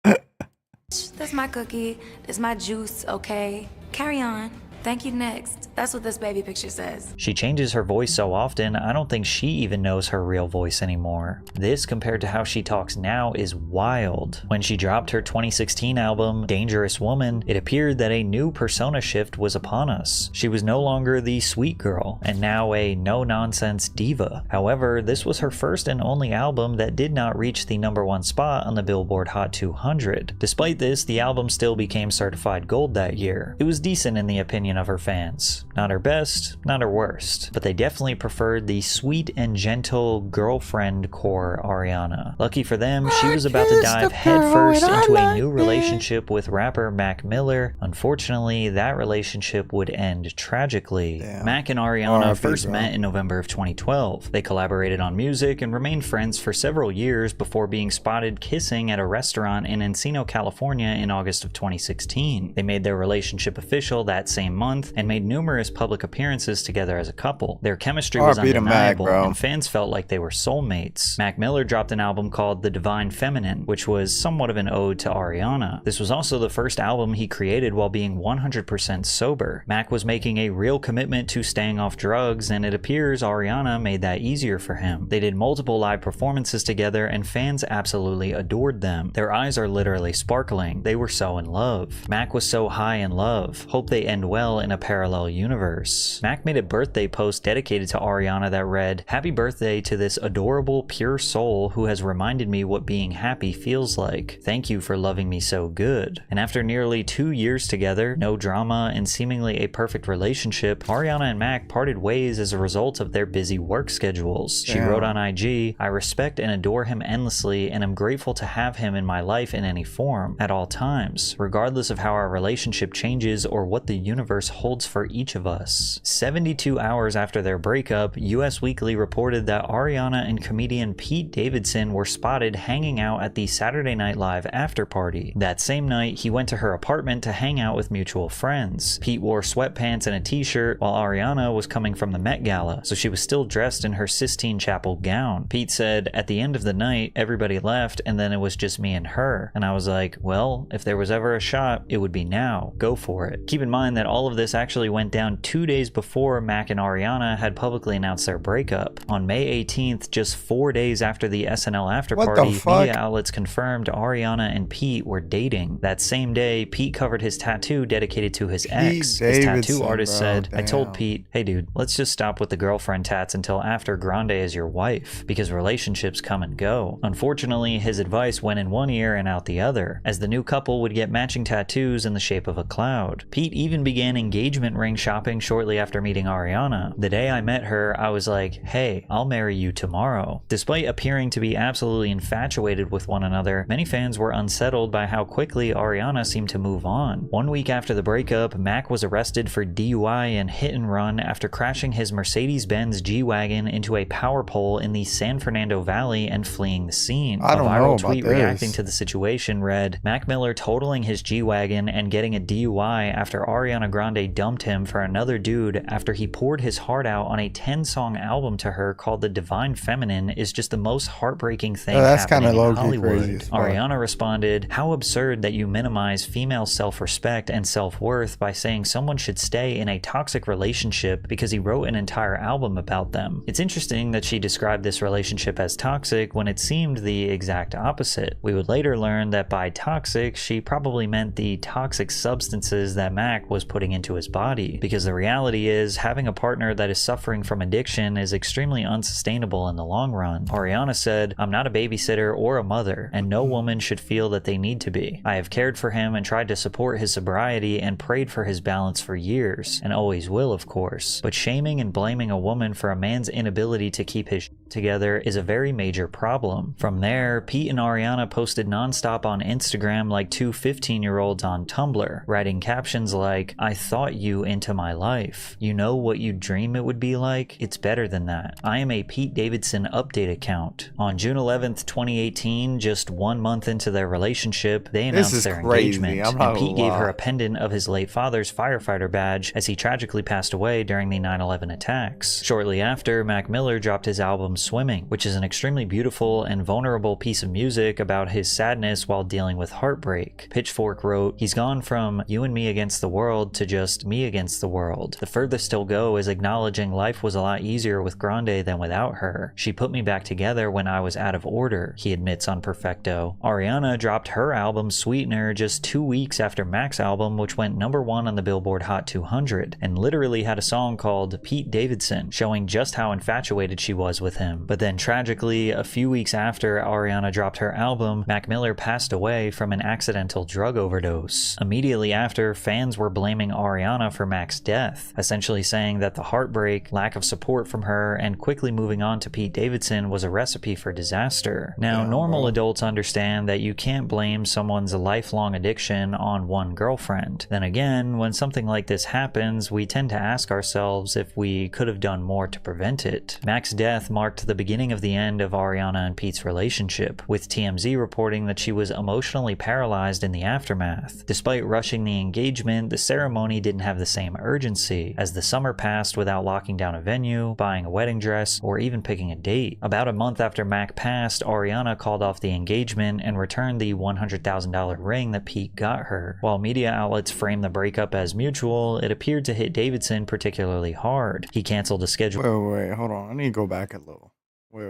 that's my cookie. That's my juice, okay? Carry on. Thank you, next. That's what this baby picture says. She changes her voice so often, I don't think she even knows her real voice anymore. This, compared to how she talks now, is wild. When she dropped her 2016 album, Dangerous Woman, it appeared that a new persona shift was upon us. She was no longer the sweet girl, and now a no-nonsense diva. However, this was her first and only album that did not reach the #1 spot on the Billboard Hot 200. Despite this, the album still became certified gold that year. It was decent in the opinion of her fans. Not her best, not her worst, but they definitely preferred the sweet and gentle girlfriend core Ariana. Lucky for them, she was about to dive headfirst into a new relationship with rapper Mac Miller. Unfortunately, that relationship would end tragically. Damn. Mac and Ariana first met in November of 2012. They collaborated on music and remained friends for several years before being spotted kissing at a restaurant in Encino, California in August of 2016. They made their relationship official that same month and made numerous public appearances together as a couple. Their chemistry was undeniable, and fans felt like they were soulmates. Mac Miller dropped an album called The Divine Feminine, which was somewhat of an ode to Ariana. This was also the first album he created while being 100% sober. Mac was making a real commitment to staying off drugs, and it appears Ariana made that easier for him. They did multiple live performances together, and fans absolutely adored them. Their eyes are literally sparkling. They were so in love. Mac was so high in love. Hope they end well in a parallel universe. Mac made a birthday post dedicated to Ariana that read, "Happy birthday to this adorable, pure soul who has reminded me what being happy feels like. Thank you for loving me so good." And after nearly 2 years together, no drama, and seemingly a perfect relationship, Ariana and Mac parted ways as a result of their busy work schedules. She wrote on IG, "I respect and adore him endlessly and am grateful to have him in my life in any form, at all times, regardless of how our relationship changes or what the universe universe holds for each of us. 72 hours after their breakup, US Weekly reported that Ariana and comedian Pete Davidson were spotted hanging out at the Saturday Night Live after party. That same night, he went to her apartment to hang out with mutual friends. Pete wore sweatpants and a t-shirt, while Ariana was coming from the Met Gala, so she was still dressed in her Sistine Chapel gown. Pete said, "At the end of the night, everybody left, and then it was just me and her." And I was like, well, if there was ever a shot, it would be now. Go for it. Keep in mind that all of this actually went down 2 days before Mac and Ariana had publicly announced their breakup. On May 18th, just 4 days after the SNL after party, media outlets confirmed Ariana and Pete were dating. That same day, Pete covered his tattoo dedicated to his ex. His tattoo artist said, "I told Pete, hey dude, let's just stop with the girlfriend tats until after Grande is your wife, because relationships come and go." Unfortunately, his advice went in one ear and out the other, as the new couple would get matching tattoos in the shape of a cloud. Pete even began engagement ring shopping shortly after meeting Ariana. The day I met her, I was like, hey, I'll marry you tomorrow. Despite appearing to be absolutely infatuated with one another, many fans were unsettled by how quickly Ariana seemed to move on. 1 week after the breakup, Mac was arrested for DUI and hit and run after crashing his Mercedes-Benz G-Wagon into a power pole in the San Fernando Valley and fleeing the scene. A viral tweet reacting to the situation read, "Mac Miller totaling his G-Wagon and getting a DUI after Ariana Grande dumped him for another dude after he poured his heart out on a 10-song album to her called The Divine Feminine is just the most heartbreaking thing happening in Hollywood." Ariana responded, "How absurd that you minimize female self-respect and self-worth by saying someone should stay in a toxic relationship because he wrote an entire album about them." It's interesting that she described this relationship as toxic when it seemed the exact opposite. We would later learn that by toxic, she probably meant the toxic substances that Mac was putting into his body, because the reality is having a partner that is suffering from addiction is extremely unsustainable in the long run. Ariana said, "I'm not a babysitter or a mother, and no woman should feel that they need to be. I have cared for him and tried to support his sobriety and prayed for his balance for years, and always will, of course. But shaming and blaming a woman for a man's inability to keep his shit together is a very major problem." From there, Pete and Ariana posted nonstop on Instagram like two 15-year-olds on Tumblr, writing captions like, "I thought you into my life. You know what you'd dream it would be like? It's better than that. I am a Pete Davidson update account." On June 11th, 2018, just 1 month into their relationship, they announced their engagement, and Pete gave her a pendant of his late father's firefighter badge as he tragically passed away during the 9/11 attacks. Shortly after, Mac Miller dropped his album Swimming, which is an extremely beautiful and vulnerable piece of music about his sadness while dealing with heartbreak. Pitchfork wrote, "He's gone from you and me against the world to just me against the world. The furthest he'll go is acknowledging life was a lot easier with Grande than without her. She put me back together when I was out of order," he admits on Perfecto. Ariana dropped her album Sweetener just 2 weeks after Mac's album, which went #1 on the Billboard Hot 200, and literally had a song called Pete Davidson, showing just how infatuated she was with him. But then tragically, a few weeks after Ariana dropped her album, Mac Miller passed away from an accidental drug overdose. Immediately after, fans were blaming Ariana for Mac's death, essentially saying that the heartbreak, lack of support from her, and quickly moving on to Pete Davidson was a recipe for disaster. Now, normal adults understand that you can't blame someone's lifelong addiction on one girlfriend. Then again, when something like this happens, we tend to ask ourselves if we could have done more to prevent it. Mac's death marked the beginning of the end of Ariana and Pete's relationship, with TMZ reporting that she was emotionally paralyzed in the aftermath. Despite rushing the engagement, the ceremony didn't have the same urgency, as the summer passed without locking down a venue, buying a wedding dress, or even picking a date. About a month after Mac passed, Ariana called off the engagement and returned the $100,000 ring that Pete got her. While media outlets framed the breakup as mutual, it appeared to hit Davidson particularly hard. He canceled a schedule. Wait, hold on. I need to go back a little. Wait.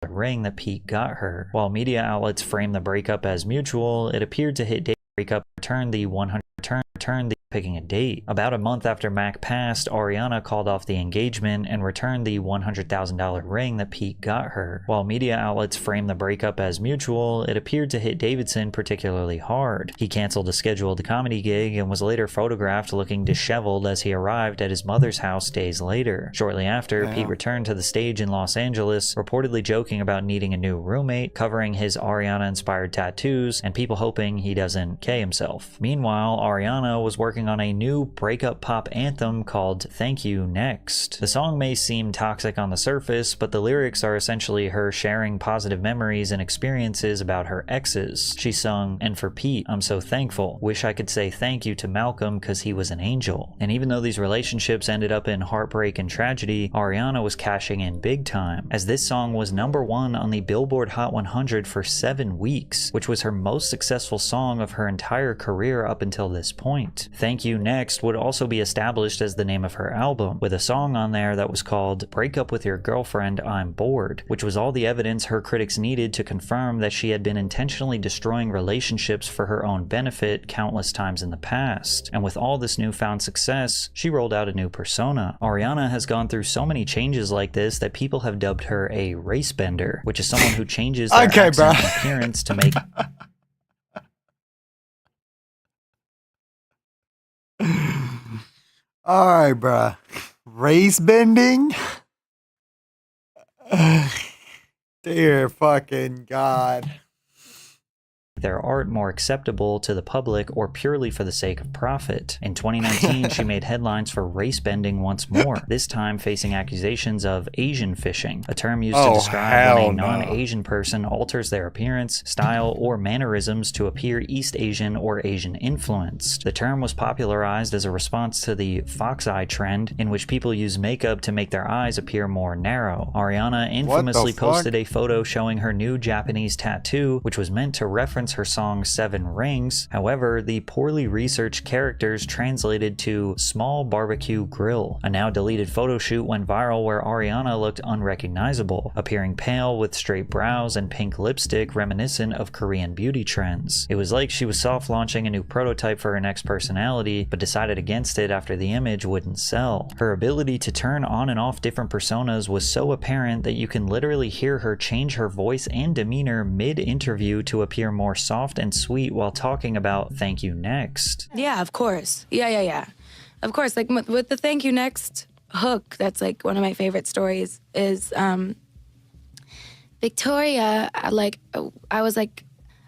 Ring that Pete got her. While media outlets framed the breakup as mutual, it appeared to hit Davidson. Breakup returned the picking a date. About a month after Mac passed, Ariana called off the engagement and returned the $100,000 ring that Pete got her. While media outlets framed the breakup as mutual, it appeared to hit Davidson particularly hard. He canceled a scheduled comedy gig and was later photographed looking disheveled as he arrived at his mother's house days later. Shortly after, Pete returned to the stage in Los Angeles, reportedly joking about needing a new roommate, covering his Ariana-inspired tattoos, and people hoping he doesn't K himself. Meanwhile, Ariana was working working on a new breakup pop anthem called Thank You Next. The song may seem toxic on the surface, but the lyrics are essentially her sharing positive memories and experiences about her exes. She sung, "And for Pete, I'm so thankful. Wish I could say thank you to Malcolm cause he was an angel." And even though these relationships ended up in heartbreak and tragedy, Ariana was cashing in big time, as this song was #1 on the Billboard Hot 100 for 7 weeks, which was her most successful song of her entire career up until this point. Thank You Next would also be established as the name of her album, with a song on there that was called Break Up With Your Girlfriend, I'm Bored, which was all the evidence her critics needed to confirm that she had been intentionally destroying relationships for her own benefit countless times in the past. And with all this newfound success, she rolled out a new persona. Ariana has gone through so many changes like this that people have dubbed her a race bender, which is someone who changes their accent and appearance to make Alright, bruh. Race bending? Dear fucking God. their art more acceptable to the public or purely for the sake of profit. In 2019, she made headlines for race bending once more, this time facing accusations of Asian fishing, a term used to describe when a non-Asian person alters their appearance, style, or mannerisms to appear East Asian or Asian influenced. The term was popularized as a response to the fox eye trend, in which people use makeup to make their eyes appear more narrow. Ariana infamously posted a photo showing her new Japanese tattoo, which was meant to reference her song 7 Rings. However, the poorly researched characters translated to small barbecue grill. A now deleted photo shoot went viral where Ariana looked unrecognizable, appearing pale with straight brows and pink lipstick reminiscent of Korean beauty trends. It was like she was soft launching a new prototype for her next personality, but decided against it after the image wouldn't sell. Her ability to turn on and off different personas was so apparent that you can literally hear her change her voice and demeanor mid-interview to appear more soft and sweet while talking about Thank You Next. Yeah, of course. Yeah. Of course, like with the Thank You Next hook, that's like one of my favorite stories is Victoria, I was like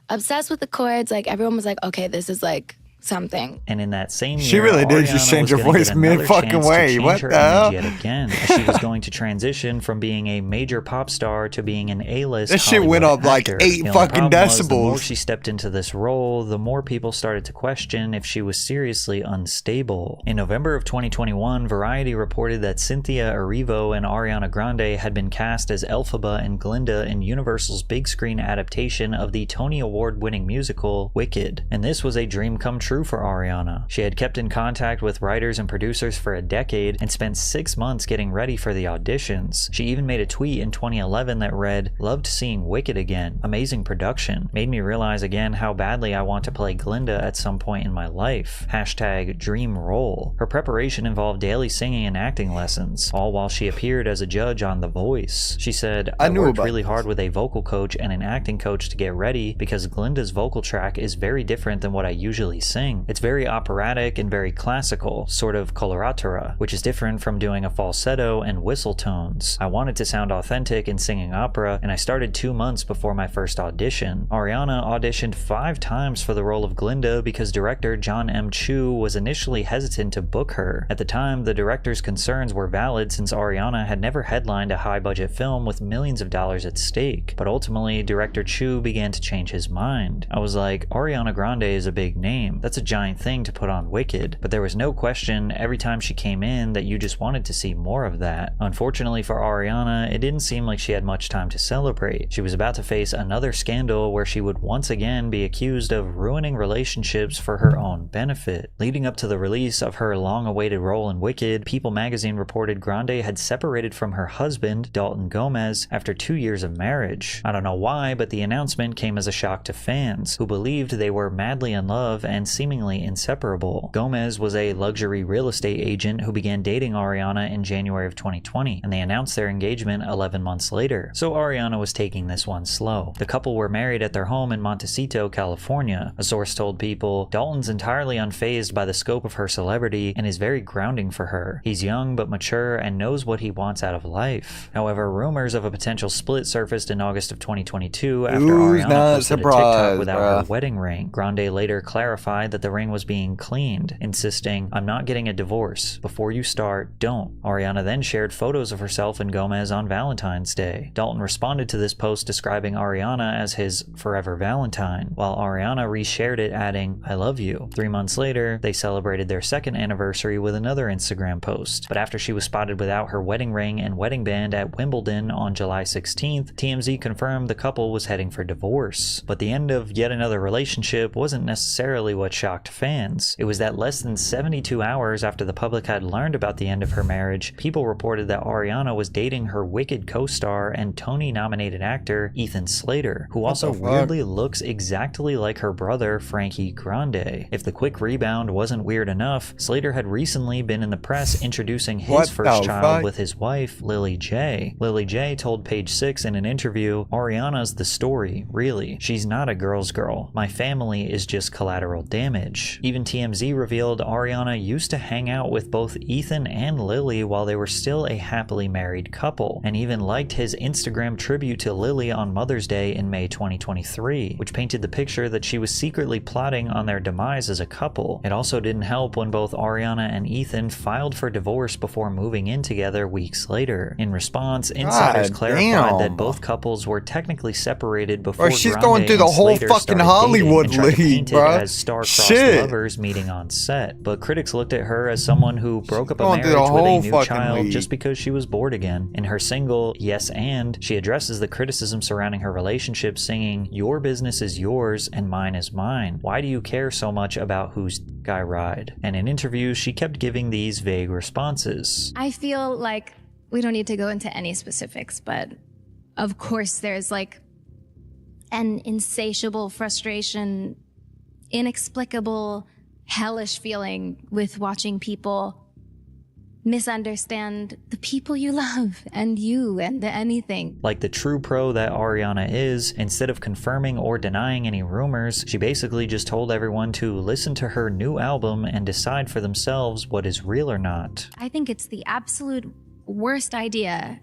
obsessed with the chords. Like everyone was like, okay, this is like something. And in that same year, she really did just change her voice mid-fucking way. What the hell? Yet again, as she was going to transition from being a major pop star to being an A-list This shit went up like 8 fucking decibels. The more she stepped into this role, the more people started to question if she was seriously unstable. In November of 2021, Variety reported that Cynthia Erivo and Ariana Grande had been cast as Elphaba and Glinda in Universal's big screen adaptation of the Tony Award-winning musical Wicked. And this was a dream come true for Ariana. She had kept in contact with writers and producers for a decade and spent 6 months getting ready for the auditions. She even made a tweet in 2011 that read, "Loved seeing Wicked again. Amazing production. Made me realize again how badly I want to play Glinda at some point in my life. Hashtag dream role." Her preparation involved daily singing and acting lessons, all while she appeared as a judge on The Voice. She said, I worked really hard with a vocal coach and an acting coach to get ready because Glinda's vocal track is very different than what I usually sing. It's very operatic and very classical, sort of coloratura, which is different from doing a falsetto and whistle tones. I wanted to sound authentic in singing opera, and I started 2 months before my first audition. Ariana auditioned 5 times for the role of Glinda because director John M. Chu was initially hesitant to book her. At the time, the director's concerns were valid since Ariana had never headlined a high-budget film with millions of dollars at stake, but ultimately, director Chu began to change his mind. I was like, Ariana Grande is a big name. That's a giant thing to put on Wicked, but there was no question every time she came in that you just wanted to see more of that. Unfortunately for Ariana, it didn't seem like she had much time to celebrate. She was about to face another scandal where she would once again be accused of ruining relationships for her own benefit. Leading up to the release of her long-awaited role in Wicked, People magazine reported Grande had separated from her husband, Dalton Gomez, after 2 years of marriage. I don't know why, but the announcement came as a shock to fans, who believed they were madly in love and seemingly inseparable. Gomez was a luxury real estate agent who began dating Ariana in January of 2020, and they announced their engagement 11 months later. So Ariana was taking this one slow. The couple were married at their home in Montecito, California. A source told People, Dalton's entirely unfazed by the scope of her celebrity and is very grounding for her. He's young but mature and knows what he wants out of life. However, rumors of a potential split surfaced in August of 2022 after Ariana posted a TikTok without her wedding ring. Grande later clarified implied that the ring was being cleaned, insisting, "I'm not getting a divorce. Before you start, don't." Ariana then shared photos of herself and Gomez on Valentine's Day. Dalton responded to this post describing Ariana as his forever Valentine, while Ariana reshared it adding, "I love you." 3 months later, they celebrated their second anniversary with another Instagram post. But after she was spotted without her wedding ring and wedding band at Wimbledon on July 16th, TMZ confirmed the couple was heading for divorce. But the end of yet another relationship wasn't necessarily what shocked fans. It was that less than 72 hours after the public had learned about the end of her marriage, people reported that Ariana was dating her Wicked co-star and Tony-nominated actor Ethan Slater, who also weirdly looks exactly like her brother Frankie Grande. If the quick rebound wasn't weird enough, Slater had recently been in the press introducing his first child with his wife, Lily J. Lily J told Page Six in an interview, "Ariana's the story, really. She's not a girl's girl. My family is just collateral damage." Even TMZ revealed Ariana used to hang out with both Ethan and Lily while they were still a happily married couple, and even liked his Instagram tribute to Lily on Mother's Day in May 2023, which painted the picture that she was secretly plotting on their demise as a couple. It also didn't help when both Ariana and Ethan filed for divorce before moving in together weeks later. In response, insiders clarified that both couples were technically separated before she's Grande going through the and whole Slater fucking started Hollywood dating and tried to league, paint it bro. as star-crossed lovers meeting on set. But critics looked at her as someone who broke up a marriage with a new child just because she was bored again. In her single, Yes and, she addresses the criticism surrounding her relationship, singing, "Your business is yours and mine is mine. Why do you care so much about whose I ride?" And in interviews, she kept giving these vague responses. I feel like we don't need to go into any specifics, but of course there's like an insatiable frustration, inexplicable, hellish feeling with watching people misunderstand the people you love and you and anything. Like the true pro that Ariana is, instead of confirming or denying any rumors, she basically just told everyone to listen to her new album and decide for themselves what is real or not. I think it's the absolute worst idea.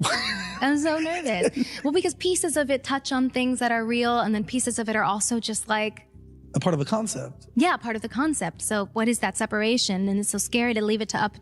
I'm so nervous. Well, because pieces of it touch on things that are real, and then pieces of it are also just like a part of the concept. Yeah, part of the concept. So what is that separation? And it's so scary to leave it up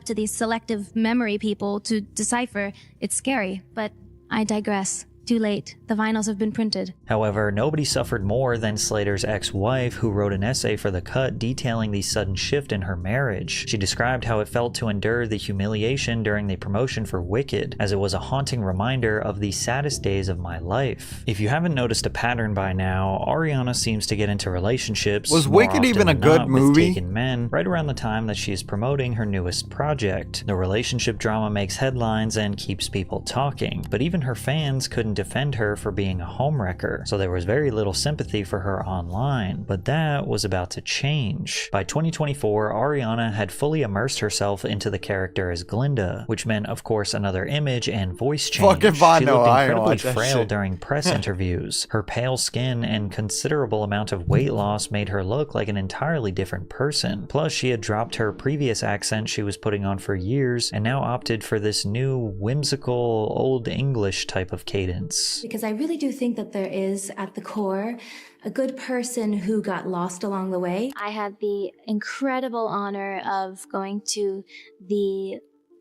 to these selective memory people to decipher. It's scary, but I digress. Too late. The vinyls have been printed. However, nobody suffered more than Slater's ex-wife, who wrote an essay for The Cut detailing the sudden shift in her marriage. She described how it felt to endure the humiliation during the promotion for Wicked, as it was a haunting reminder of the saddest days of my life. If you haven't noticed a pattern by now, Ariana seems to get into relationships. Was Wicked even a good movie? With taken men right around the time that she is promoting her newest project. The relationship drama makes headlines and keeps people talking, but even her fans couldn't defend her for being a homewrecker, so there was very little sympathy for her online. But that was about to change. By 2024, Ariana had fully immersed herself into the character as Glinda, which meant, of course, another image and voice change. She looked incredibly frail during press interviews. Her pale skin and considerable amount of weight loss made her look like an entirely different person. Plus, she had dropped her previous accent she was putting on for years and now opted for this new whimsical Old English type of cadence. Because I really do think that there is, at the core, a good person who got lost along the way. I had the incredible honor of going to the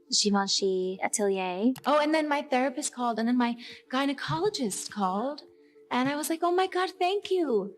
Givenchy atelier. Oh, and then my therapist called, and then my gynecologist called, and I was like, oh my God, thank you.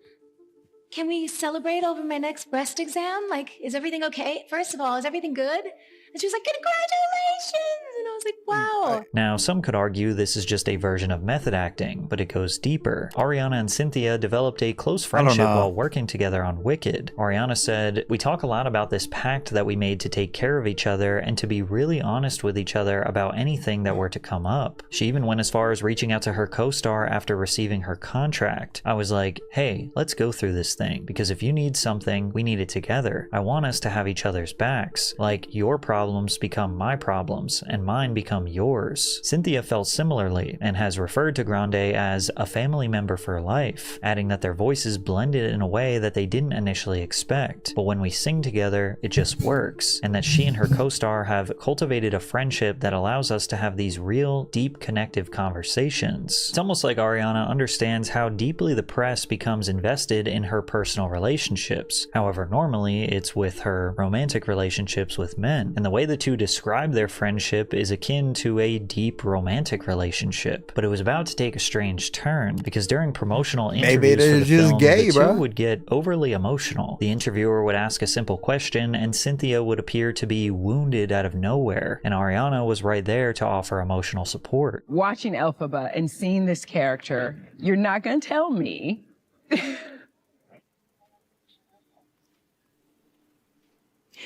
Can we celebrate over my next breast exam? Like, is everything okay? First of all, is everything good? And she was like, congratulations! And I was like, wow. Now, some could argue this is just a version of method acting, but it goes deeper. Ariana and Cynthia developed a close friendship while working together on Wicked. Ariana said, "We talk a lot about this pact that we made to take care of each other and to be really honest with each other about anything that were to come up." She even went as far as reaching out to her co-star after receiving her contract. "I was like, hey, let's go through this thing, because if you need something, we need it together. I want us to have each other's backs. Like, your problems become my problems, and mine mine become yours. Cynthia felt similarly and has referred to Grande as a family member for life, adding that their voices blended in a way that they didn't initially expect, but when we sing together, it just works, and that she and her co-star have cultivated a friendship that allows us to have these real, deep, connective conversations. It's almost like Ariana understands how deeply the press becomes invested in her personal relationships. However, normally it's with her romantic relationships with men, and the way the two describe their friendship is akin to a deep romantic relationship. But it was about to take a strange turn, because during promotional interviews for the film, the two would get overly emotional. The interviewer would ask a simple question, and Cynthia would appear to be wounded out of nowhere, and Ariana was right there to offer emotional support. Watching Elphaba and seeing this character, you're not gonna tell me.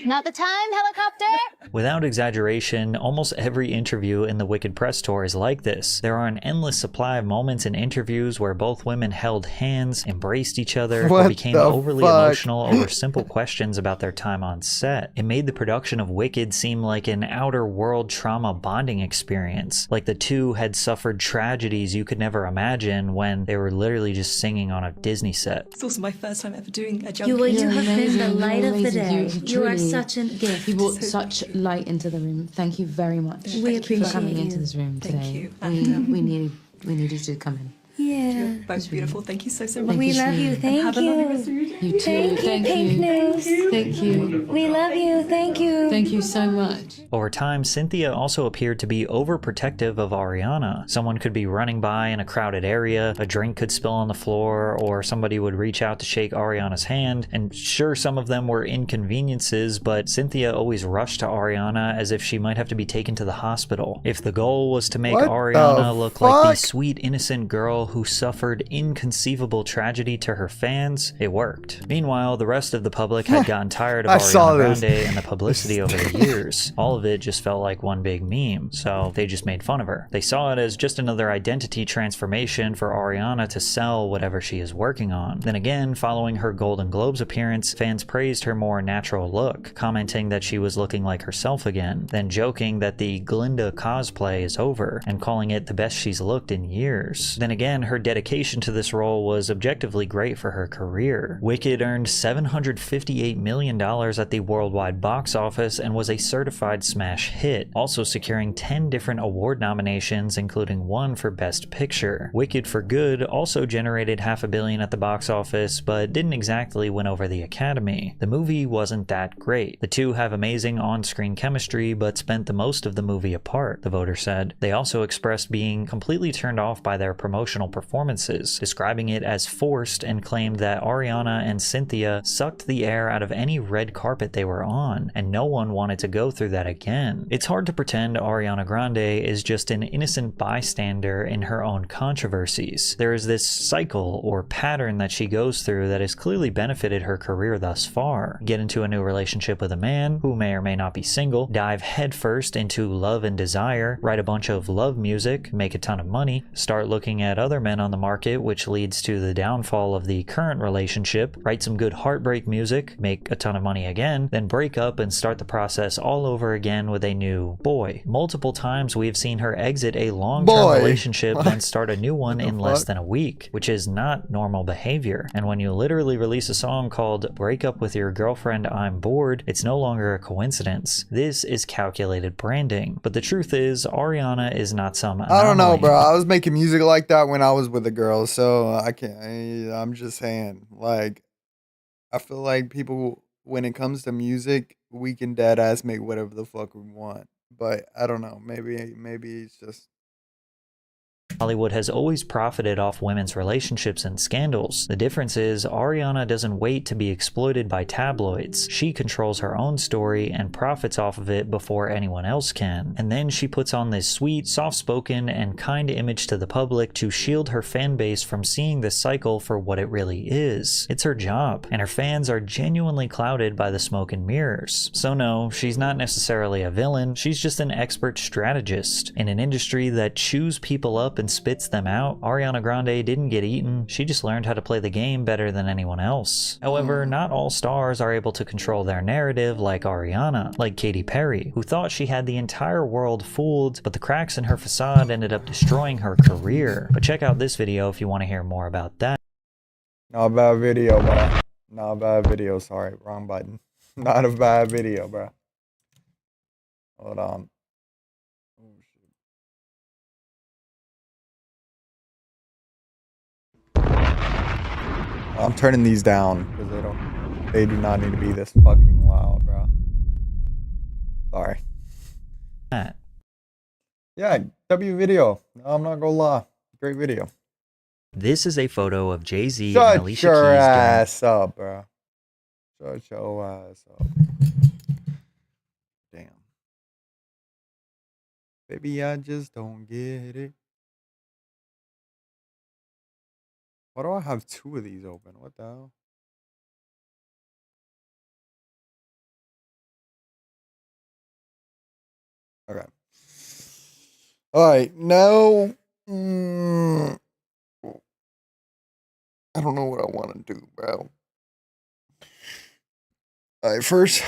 Not the time, helicopter! Without exaggeration, almost every interview in the Wicked press tour is like this. There are an endless supply of moments in interviews where both women held hands, embraced each other, or became overly emotional over simple questions about their time on set. It made the production of Wicked seem like an outer world trauma bonding experience, like the two had suffered tragedies you could never imagine when they were literally just singing on a Disney set. It's also my first time ever doing a jump. You have been the light of the day. You are such a gift. You brought such light into the room. Thank you very much. We appreciate for coming you. into this room today. Thank you. We needed you to come in. Yeah. You're both beautiful. Thank you so much. We love you. Thank you. You too. Thank you, Pink News. Thank you. We love you. Thank you. Thank you so much. Over time, Cynthia also appeared to be overprotective of Ariana. Someone could be running by in a crowded area, a drink could spill on the floor, or somebody would reach out to shake Ariana's hand, and sure, some of them were inconveniences, but Cynthia always rushed to Ariana as if she might have to be taken to the hospital. If the goal was to make Ariana look like the sweet, innocent girl who suffered inconceivable tragedy to her fans, it worked. Meanwhile, the rest of the public had gotten tired of Ariana Grande and the publicity over the years. All of it just felt like one big meme, so they just made fun of her. They saw it as just another identity transformation for Ariana to sell whatever she is working on. Then again, following her Golden Globes appearance, fans praised her more natural look, commenting that she was looking like herself again, then joking that the Glinda cosplay is over, and calling it the best she's looked in years. Then again, her dedication to this role was objectively great for her career. Wicked earned $758 million at the worldwide box office and was a certified smash hit, also securing 10 different award nominations, including one for Best Picture. Wicked for Good also generated $500 million at the box office, but didn't exactly win over the Academy. The movie wasn't that great. The two have amazing on-screen chemistry, but spent the most of the movie apart, the voter said. They also expressed being completely turned off by their promotional performances, describing it as forced, and claimed that Ariana and Cynthia sucked the air out of any red carpet they were on, and no one wanted to go through that again. It's hard to pretend Ariana Grande is just an innocent bystander in her own controversies. There is this cycle or pattern that she goes through that has clearly benefited her career thus far. Get into a new relationship with a man who may or may not be single, dive headfirst into love and desire, write a bunch of love music, make a ton of money, start looking at other men on the market, which leads to the downfall of the current relationship, write some good heartbreak music, make a ton of money again, then break up and start the process all over again with a new boy. Multiple times we have seen her exit a long-term relationship and start a new one in less than a week, which is not normal behavior. And when you literally release a song called Break Up With Your Girlfriend, I'm Bored, it's no longer a coincidence. This is calculated branding. But the truth is, Ariana is not some anomaly. I don't know, bro. I was making music like that when I was with a girl, so I can't. I'm just saying, like, I feel like people, when it comes to music, we can dead ass make whatever the fuck we want. But I don't know. Maybe it's just. Hollywood has always profited off women's relationships and scandals. The difference is, Ariana doesn't wait to be exploited by tabloids. She controls her own story and profits off of it before anyone else can. And then she puts on this sweet, soft-spoken, and kind image to the public to shield her fan base from seeing this cycle for what it really is. It's her job, and her fans are genuinely clouded by the smoke and mirrors. So no, she's not necessarily a villain, she's just an expert strategist in an industry that chews people up and and spits them out, Ariana Grande didn't get eaten, she just learned how to play the game better than anyone else. However, not all stars are able to control their narrative like Ariana, like Katy Perry, who thought she had the entire world fooled, but the cracks in her facade ended up destroying her career. But check out this video if you want to hear more about that. Not a bad video, bro. Not a bad video. Sorry, wrong button. Not a bad video, bro. Hold on. Oh, shit. I'm turning these down because they do not need to be this fucking loud, bro. Sorry. Yeah, W video. No, I'm not gonna lie. Great video. This is a photo of Jay-Z and Shut Alicia Keys your during ass up, bro. Shut your ass up. Damn. Baby, I just don't get it. Why do I have two of these open? What the hell? Okay. Alright, now I don't know what I want to do, bro. Alright, first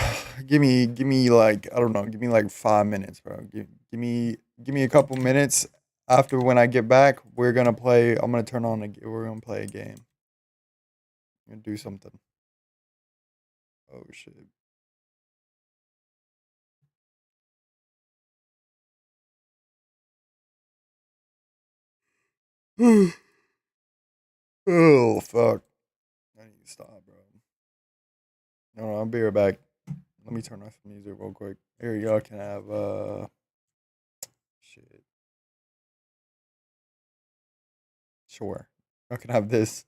give me like, I don't know, give me like 5 minutes, bro. Give me a couple minutes. After when I get back, we're gonna play. I'm gonna turn on we're gonna play a game. I'm gonna do something. Oh shit. Oh fuck. I need to stop, bro. No, I'll be right back. Let me turn off the music real quick. Here y'all can have shit. Sure. Y'all can have this.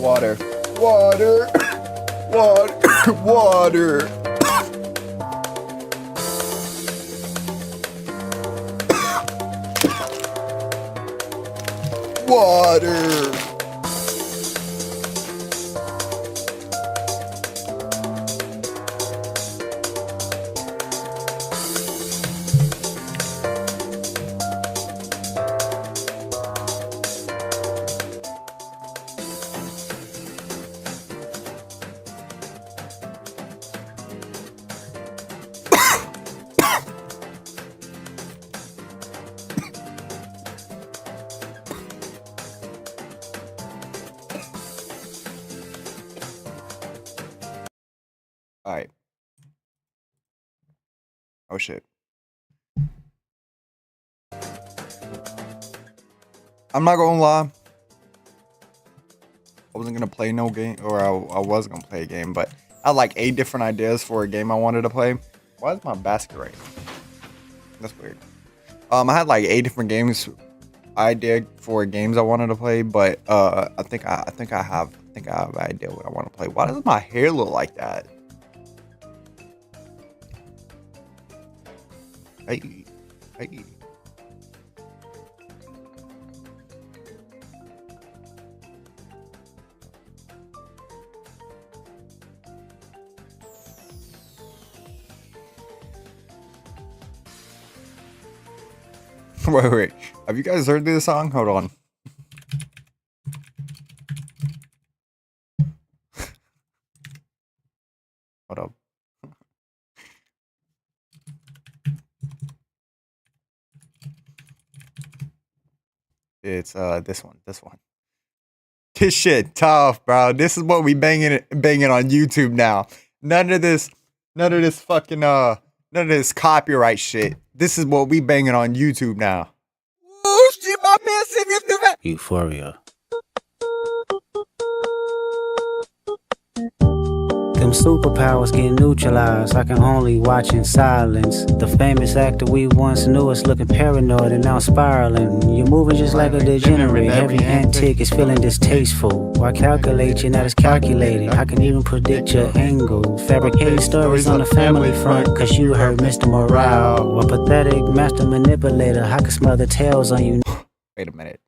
Water. Water. Water. Water. Water. All right. Oh shit. I'm not gonna lie. I wasn't gonna play no game, or I was gonna play a game, but I had like 8 different ideas for a game I wanted to play. Why is my basket right now? That's weird. I had like 8 different games idea for games I wanted to play, but I think I have an idea what I want to play. Why does my hair look like that? Hey. Wait. Have you guys heard this song? Hold on. Hold up. It's this one. This shit tough, bro. This is what we banging on YouTube now. None of this fucking none of this copyright shit. This is what we banging on YouTube now. Oh shit, my man said me through that. Euphoria. Them superpowers get neutralized. I can only watch in silence. The famous actor we once knew is looking paranoid and now spiraling. You're moving just like a degenerate. Every antic is feeling distasteful. Why calculate? You're not as calculated. I can even predict your angle. Fabricating stories on the family front, cause you heard Mr. Morale. A pathetic master manipulator. I can smell the tails on you. Wait a minute.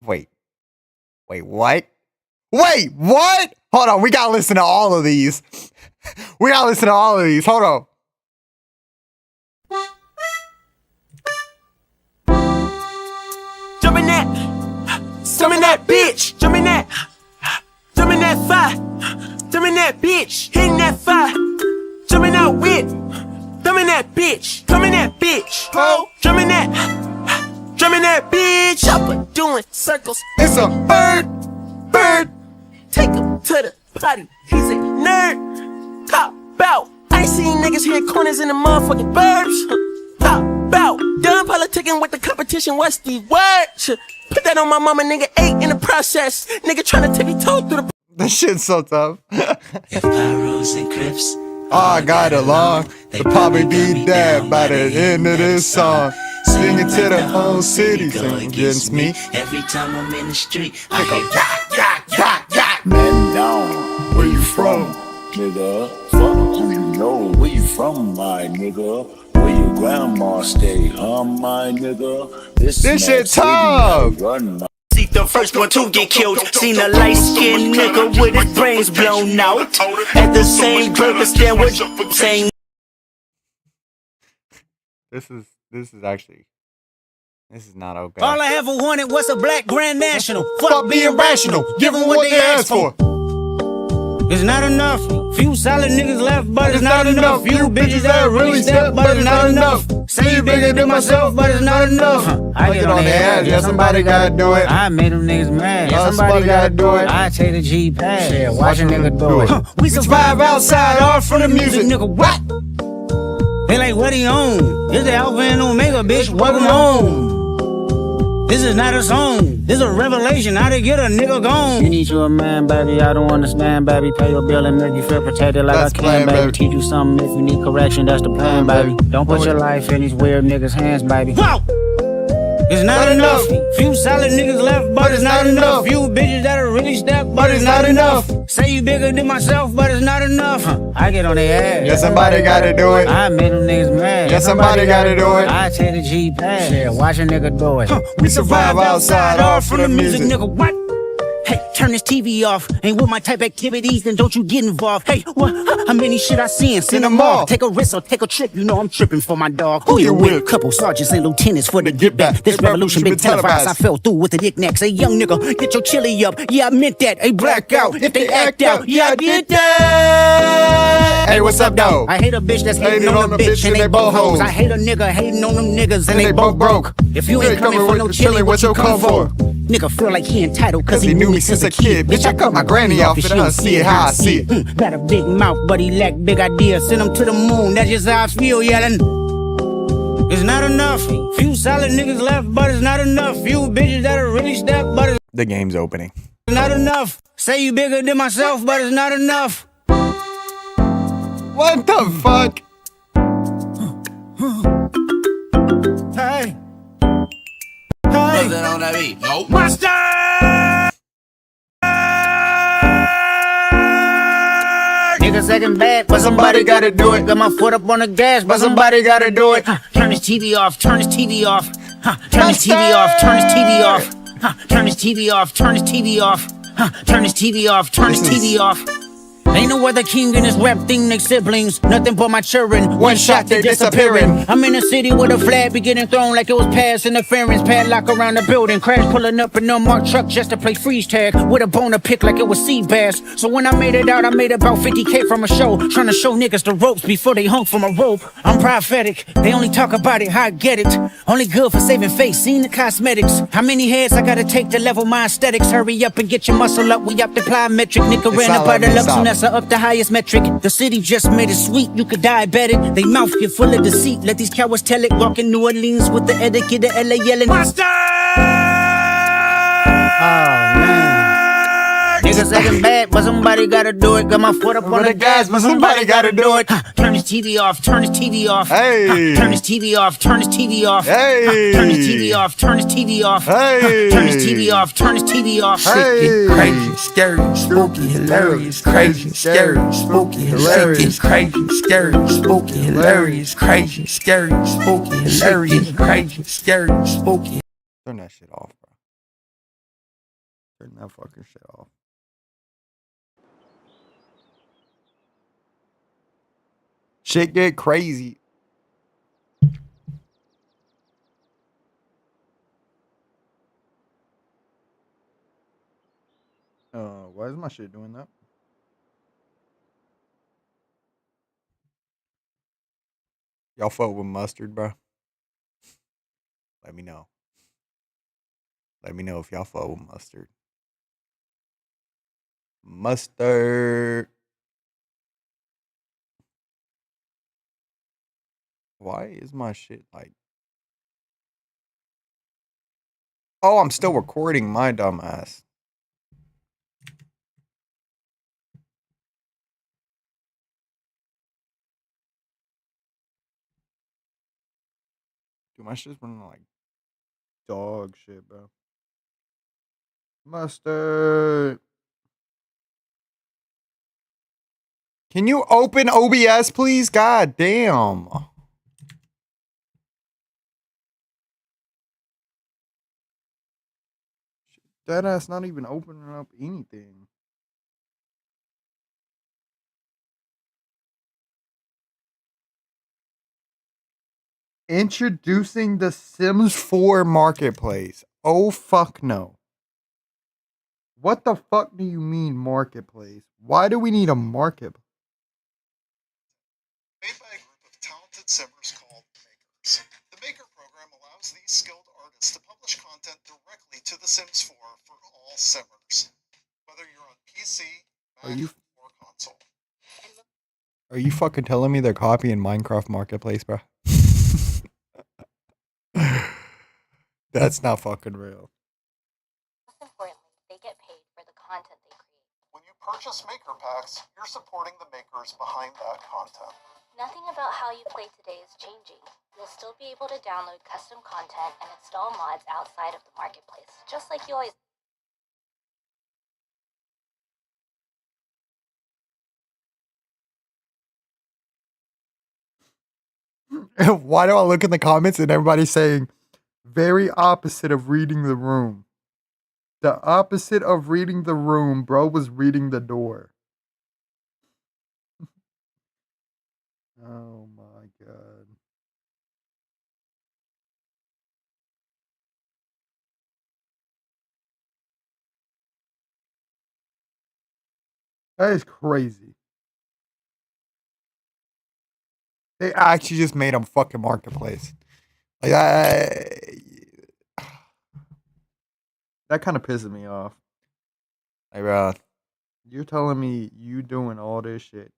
Wait, what? Wait, what? Hold on, we gotta listen to all of these. Hold on. Jump in that bitch. Jump in that fire. Jump in that bitch. Hitting that fire. Jumping out with. Jump in that bitch. Come in that bitch. Oh, jump in that bitch. Chopper doing circles. It's a bird. Take him to the party. He's a nerd. Cop out. I ain't seen niggas hit corners in the motherfucking burbs. Cop out. Done politicking with the competition. What's the word? Put that on my mama, nigga. 8 in the process. Nigga trying to tippy-toe through the. That shit's so tough. If Pyros and Crips I got along, they'll probably be dead by the end of this song. Singing to the whole city, singing against me. Every time I'm in the street, I hear yeah. Man down, where you from, nigga? Fuck who you know, where you from, my nigga? Where your grandma stay, my nigga? This shit tough. See the first one to get killed. Seen a light-skinned nigga with his brains blown out. At the same burger stand with same. This is not okay. All I ever wanted was a black Grand National. Fuck being rational. Give them what they asked for. It's not enough. Few solid niggas left, but it's not enough. Few bitches that really step, but it's not enough. Say bigger than myself, but it's not enough. I get on their ass. Yeah, somebody gotta do it. I made them niggas mad. Yeah, somebody gotta do it. I take the G pass. Yeah, watch a nigga do it. We survive outside, all from the music, nigga. What? They like, what he on? This the Alpha and Omega, bitch. Welcome home. This is not a song. This is a revelation. How to get a nigga gone. You need you a man, baby. I don't understand, baby. Pay your bill and make you feel protected like that's I can, baby. Teach you something if you need correction. That's the plan, baby. Don't put your life in these weird niggas' hands, baby. Whoa! It's not enough. Few solid niggas left, but it's not enough. Few bitches that'll really step, but it's not enough. Say you bigger than myself, but it's not enough. I get on their ass. Yeah, somebody gotta do it. I made them niggas mad. Yeah, somebody gotta do it. I take the G pass. Yeah, watch a nigga do it. We survive outside, all for the music. Nigga, what? Hey, turn this TV off. Ain't with my type activities, then don't you get involved. Hey, what? How many shit I seen? Send them all. Take a risk or take a trip. You know I'm tripping for my dog. Who you with? Couple sergeants and lieutenants for the get back. This revolution been televised. I fell through with the knickknacks. Hey, young nigga, get your chili up. Yeah, I meant that. Hey, blackout. If they act out, yeah, I did that. Hey, what's up, though? I hate a bitch that's hating on a bitch and they both hoes. I hate a nigga hating on them niggas and they both broke. If you ain't coming for no chili, what you come for? Nigga feel like he entitled cause he knew me since a kid. Bitch, I cut my granny off and I see it how I see it. Got a big mouth, but he lack big ideas. Send him to the moon, that's just how I feel yelling. It's not enough. Few solid niggas left, but it's not enough. Few bitches that'll really step, but it's The game's opening. not enough. Say you bigger than myself, but it's not enough. What the fuck? Hey. Hey. Nope. Master! Nigga second bad, but somebody gotta do it. Got my foot up on the gas, but somebody gotta do it. Turn this TV off, turn this TV off. Turn this TV off, turn this TV off. Turn this TV off, turn this TV off. Turn this TV off, turn this TV off. Ain't no other king in this rap thing, like siblings. Nothing but my children. One shot, they disappearing. I'm in a city with a flag be getting thrown like it was past interference. Padlock around the building. Crash pulling up in an unmarked truck just to play freeze tag. With a bone to pick like it was sea bass. So when I made it out, I made about 50K from a show. Trying to show niggas the ropes before they hung from a rope. I'm prophetic. They only talk about it, how I get it. Only good for saving face, seen the cosmetics. How many heads I gotta take to level my aesthetics? Hurry up and get your muscle up. We up the plyometric. Nigga ran up out of luck, so that's up the highest metric. The city just made it sweet, you could diabetic. They mouth get full of deceit, let these cowards tell it. Walk in New Orleans with the etiquette of LA yelling Master! Oh man. Niggas second bad, but somebody gotta do it. Got my foot up on the gas, but somebody gotta do it. Turn this TV off, turn this TV off. Hey. Turn this TV off, turn this TV off. Hey. Turn this TV off, turn this TV off. Hey. Turn this TV off, turn this TV off. Hey. Crazy, scary, spooky, hilarious. Crazy, scary, spooky, hilarious. Crazy, scary, spooky, hilarious. Crazy, scary, spooky, hilarious. Crazy, scary, spooky. Turn that shit off, bro. Turn that fucking shit off. Shit get crazy. Why is my shit doing that? Y'all fuck with mustard, bro? Let me know. Let me know if y'all fuck with mustard. Mustard. Why is my shit like... Oh, I'm still recording, my dumb ass. Dude, my shit's running like dog shit, bro. Mustard. Can you open OBS, please? God damn. That ass not even opening up anything. Introducing the Sims 4 marketplace. Oh, fuck no. What the fuck do you mean marketplace? Why do we need a marketplace? Made by a group of talented simmers called Makers. The Maker program allows these skilled artists to publish content directly to The Sims 4 for all simmers, whether you're on PC, Mac, or console. Are you fucking telling me they're copying Minecraft Marketplace, bro? That's not fucking real. Most importantly, they get paid for the content they create. When you purchase Maker packs, you're supporting the makers behind that content. Nothing about how you play today is changing. You'll still be able to download custom content and install mods outside of the marketplace, just like you always. Why do I look in the comments and everybody's saying very opposite of reading the room? The opposite of reading the room, bro, was reading the door. Oh my god. That is crazy. They actually just made a fucking marketplace. Like that kind of pisses me off. Like, bro, you're telling me you doing all this shit.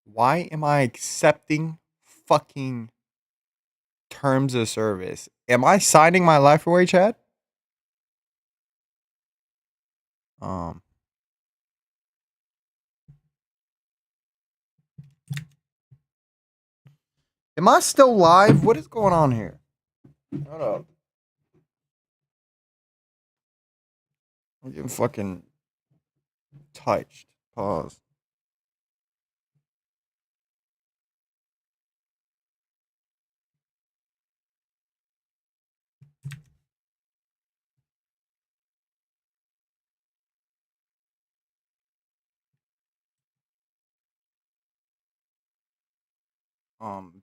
Why am I accepting fucking terms of service? Am I signing my life away, Chad? Am I still live? What is going on here? Hold up. I'm getting fucking touched. Pause.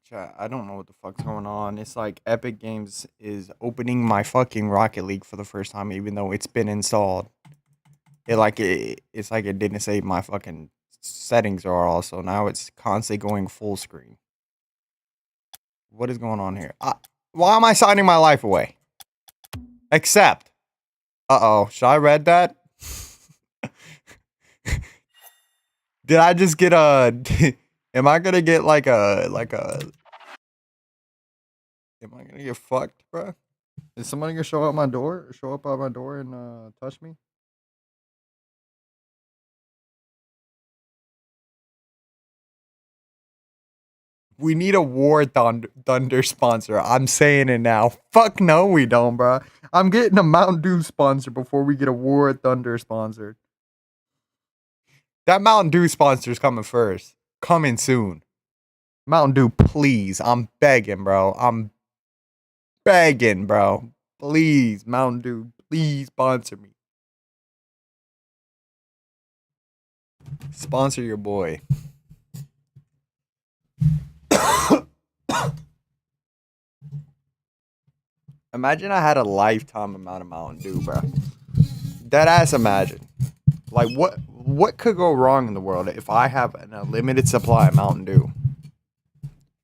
Chat, I don't know what the fuck's going on. It's like Epic Games is opening my fucking Rocket League for the first time, even though it's been installed. It's like it didn't save my fucking settings are also. Now it's constantly going full screen. What is going on here? Why am I signing my life away? Accept. Uh-oh. Should I read that? Did I just get a... Am I gonna get like a... Am I gonna get fucked, bro? Is somebody gonna show up my door? Show up at my door and touch me? We need a War Thunder sponsor. I'm saying it now. Fuck no, we don't, bro. I'm getting a Mountain Dew sponsor before we get a War Thunder sponsor. That Mountain Dew sponsor is coming first. Coming soon. Mountain Dew, please. I'm begging, bro. I'm begging, bro. Please, Mountain Dew, please sponsor me. Sponsor your boy. Imagine I had a lifetime amount of Mountain Dew, bro. Dead ass imagine. Like what could go wrong in the world if I have an unlimited supply of Mountain Dew?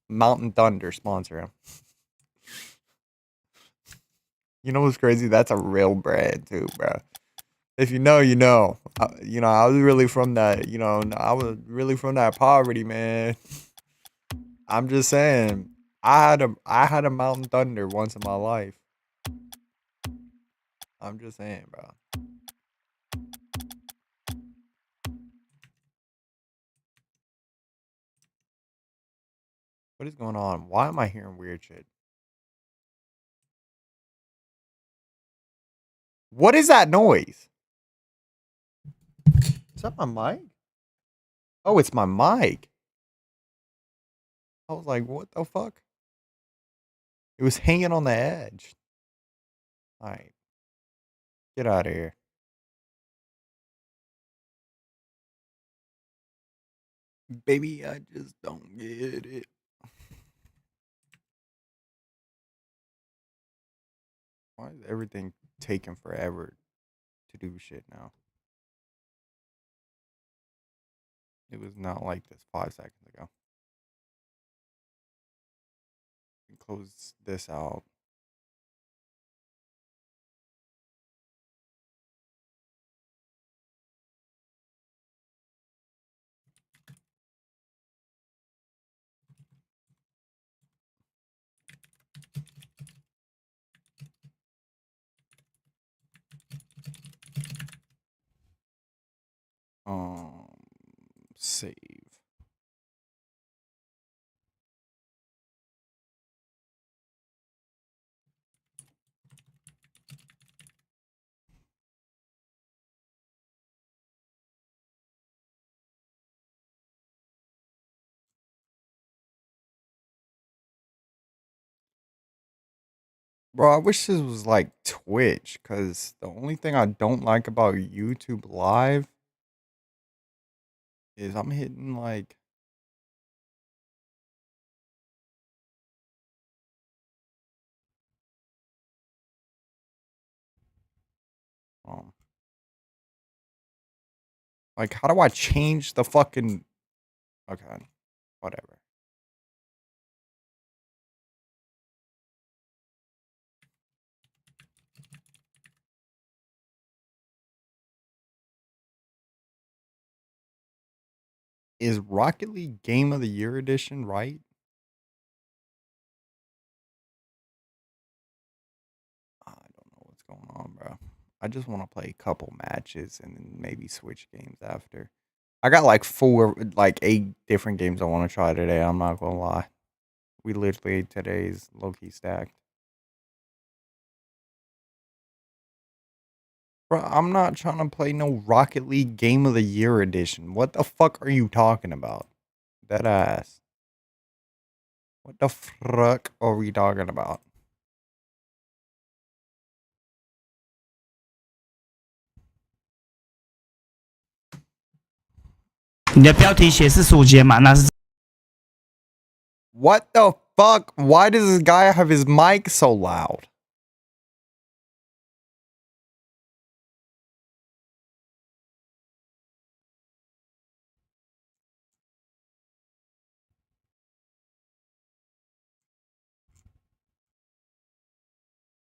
Mountain Thunder sponsor him. You know what's crazy? That's a real brand too, bro. If you know, you know. I was really from that. I was really from that poverty, man. I'm just saying. I had a Mountain Thunder once in my life. I'm just saying, bro. What is going on? Why am I hearing weird shit? What is that noise? Is that my mic? Oh, it's my mic. I was like, what the fuck? It was hanging on the edge. All right. Get out of here. Baby, I just don't get it. Why is everything taking forever to do shit now? It was not like this 5 seconds ago. Close this out. Save. Bro, I wish this was like Twitch, because the only thing I don't like about YouTube Live is I'm hitting like... Like, how do I change the fucking... Okay, whatever. Is Rocket League Game of the Year edition right? I don't know what's going on, bro. I just want to play a couple matches and then maybe switch games after. I got like 8 different games I want to try today. I'm not gonna lie. We literally today's low-key stacked. Bro, I'm not trying to play no Rocket League Game of the Year edition. What the fuck are you talking about? That ass. What the fuck are we talking about? What the fuck? Why does this guy have his mic so loud?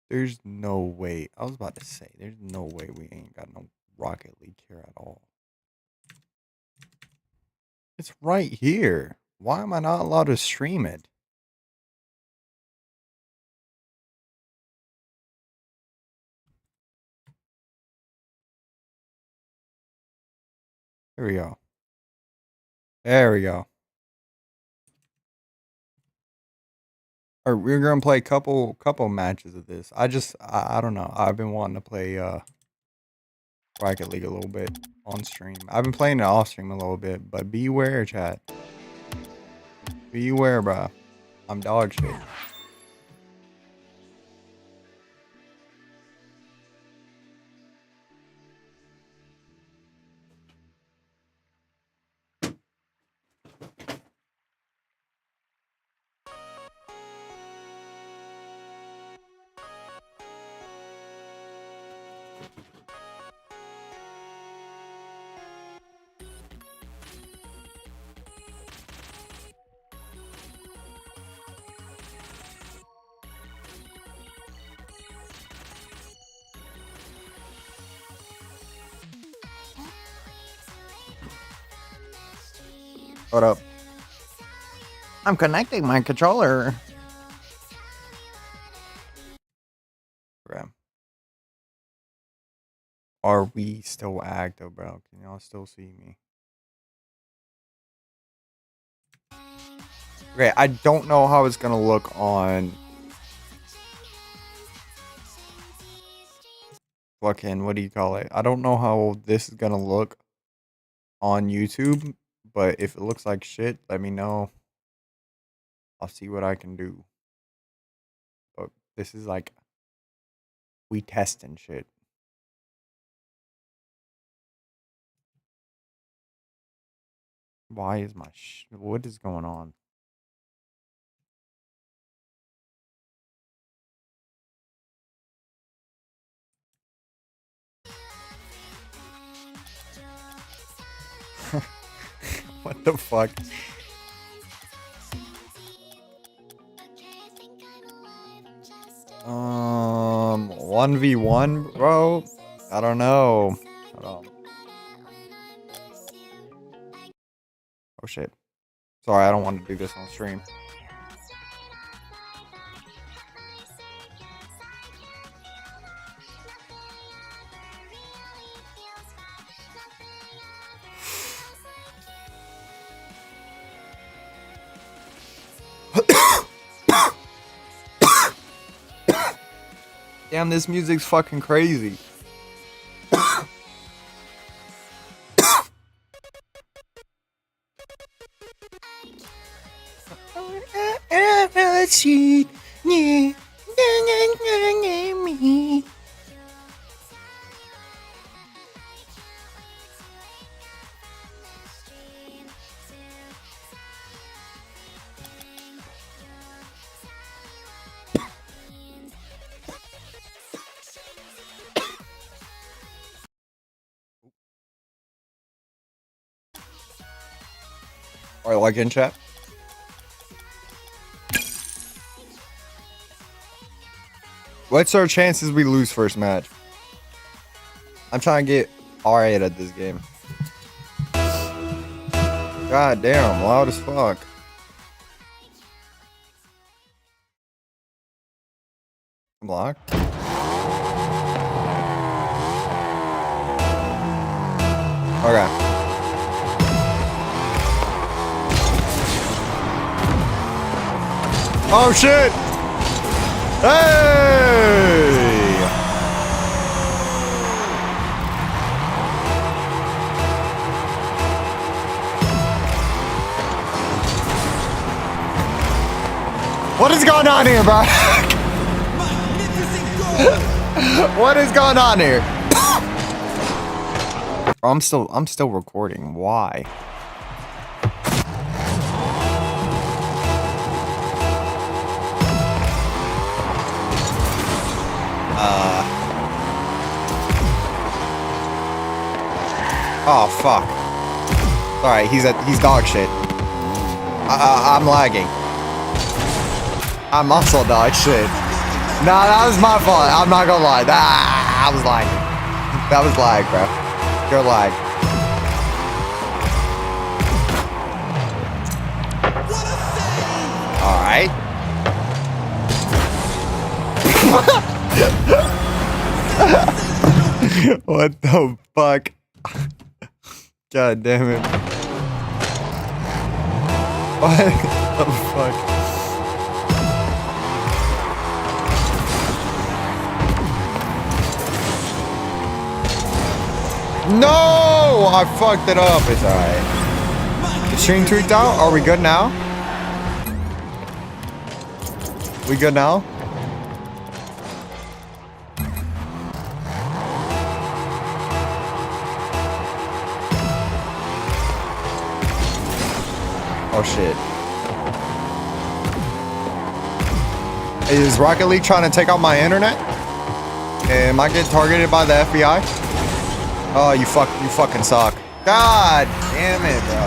There's no way. I was about to say, there's no way we ain't got no Rocket League here at all. It's right here. Why am I not allowed to stream it? There we go. There we go. All right, we're gonna play a couple matches of this. I don't know. I've been wanting to play Rocket League a little bit on stream. I've been playing it off stream a little bit, but beware, chat. Beware, bro. I'm dog shit. What up? I'm connecting my controller. Are we still active, bro? Can y'all still see me? Okay, I don't know how it's gonna look on fucking, what do you call it? I don't know how this is gonna look on YouTube, but if it looks like shit, let me know. I'll see what I can do. But this is like, we testing shit. Why is my what is going on? What the fuck? Um, 1v1, bro? I don't know. Hold on. Oh shit. Sorry, I don't want to do this on stream. Damn, this music's fucking crazy. Or like in chat. What's our chances we lose first match? I'm trying to get R8 at this game. God damn, loud as fuck. Block. Okay. Oh shit! Hey! What is going on here, bro? What is going on here? I'm still recording. Why? Oh fuck. Alright, he's dog shit. I'm lagging. I'm also dog shit. Nah, that was my fault. I'm not gonna lie. I was lagging. That was lag, bro. You're lag. Alright. What the fuck? God damn it. What the fuck? No! I fucked it up. It's alright. The string tweaked out? Are we good now? We good now? Oh shit. Is Rocket League trying to take out my internet? Am I getting targeted by the FBI? Oh, you fucking suck. God damn it, bro.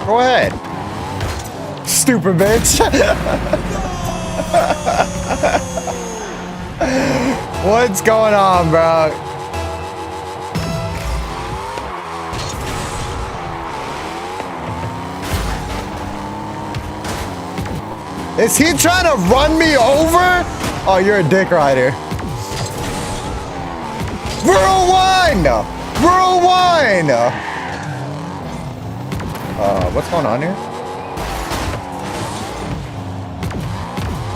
Go ahead. Stupid bitch. What's going on, bro? Is he trying to run me over? Oh, you're a dick rider. Rule 1! Rule 1! What's going on here?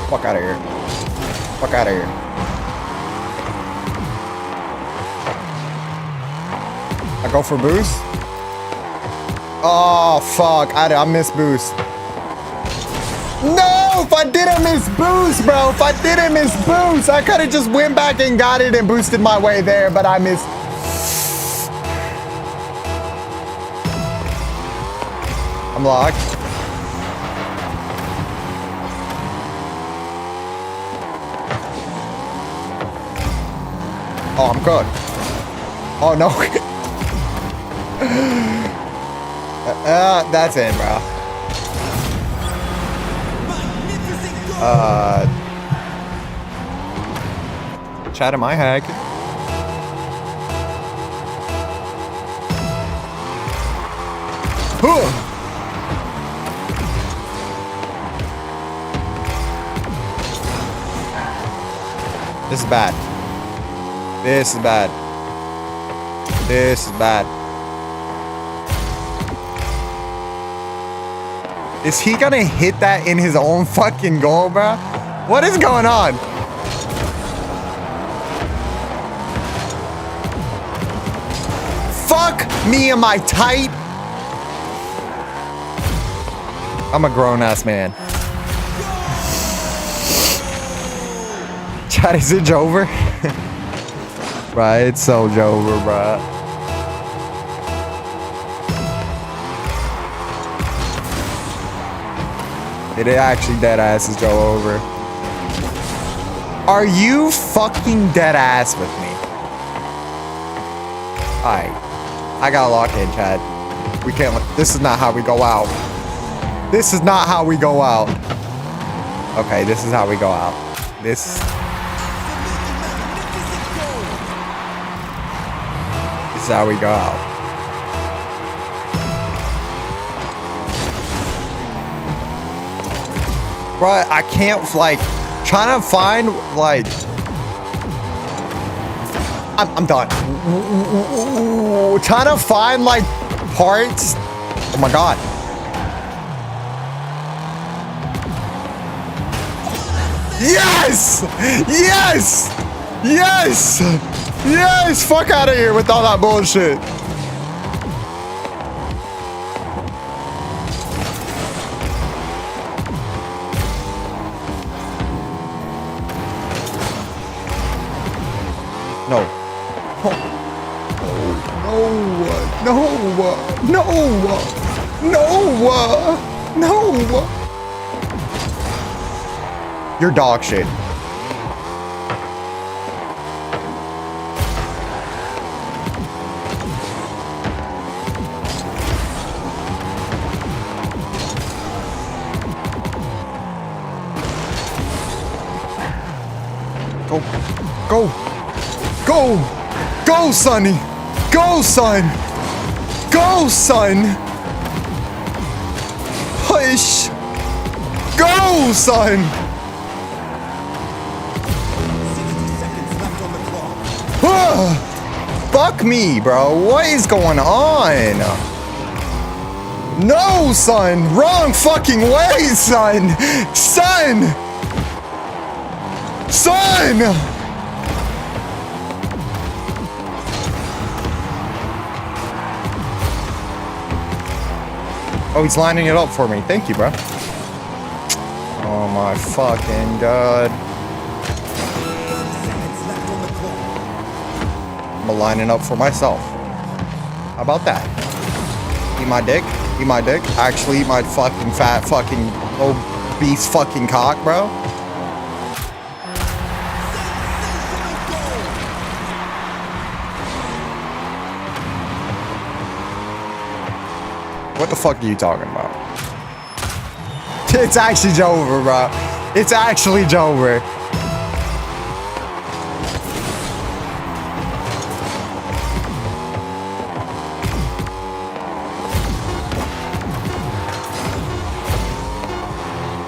Fuck out of here. Fuck out of here. I go for boost? Oh, fuck. I missed boost. No! If I didn't miss boost, bro. If I didn't miss boost, I could have just went back and got it and boosted my way there, but I missed. I'm locked. Oh, I'm cooked. Oh, no. That's it, bro. Chat, am I hack? This is bad. This is bad. This is bad. Is he gonna hit that in his own fucking goal, bro? What is going on? Fuck me and my tight. I'm a grown-ass man. Chat, is it Jover? Right, it's so Jover, bruh. It actually dead ass is Joe over. Are you fucking dead ass with me? Alright. I gotta lock in, Chad. We can't. This is not how we go out. This is not how we go out. Okay, this is how we go out. This is how we go out. Bruh, I can't, like, trying to find, like... I'm done. Trying to find, like, parts. Oh my god. Yes! Yes! Yes! Yes! Fuck out of here with all that bullshit. No. Oh. No. No. No. No. You're dog shit. Go. Go. Go! Go, Sonny! Go, son! Go, son! Push! Go, son! Fuck me, bro. What is going on? No, son! Wrong fucking way, son! Son! Son! Oh, he's lining it up for me. Thank you, bro. Oh my fucking god. I'm lining up for myself. How about that? Eat my dick? Eat my dick? Actually eat my fucking fat fucking obese fucking cock, bro? What the fuck are you talking about? It's actually Jover, bro. It's actually Jover.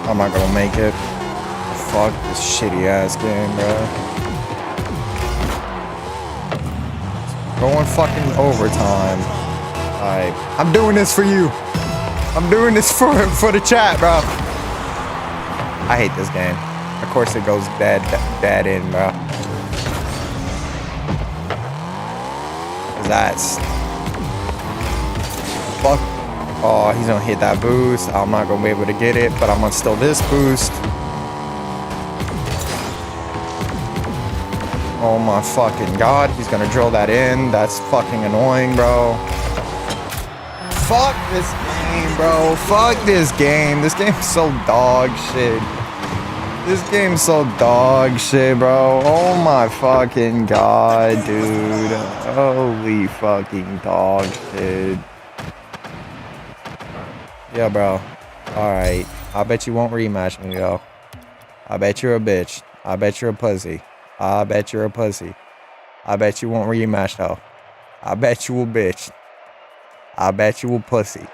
I'm not gonna make it. Fuck this shitty ass game, bro. Going fucking overtime. Alright, I'm doing this for you. I'm doing this for the chat, bro. I hate this game. Of course it goes bad in, bro. That's... Fuck. Oh, he's gonna hit that boost. I'm not gonna be able to get it, but I'm gonna steal this boost. Oh my fucking god, he's gonna drill that in. That's fucking annoying, bro. Fuck this game, bro. Fuck this game. This game's so dog shit. This game's so dog shit, bro. Oh my fucking god, dude. Holy fucking dog shit. Yeah, bro. Alright. I bet you won't rematch me, yo. I bet you're a bitch. I bet you're a pussy. I bet you're a pussy. I bet you won't rematch, though. I bet you a bitch. I bet you a pussy.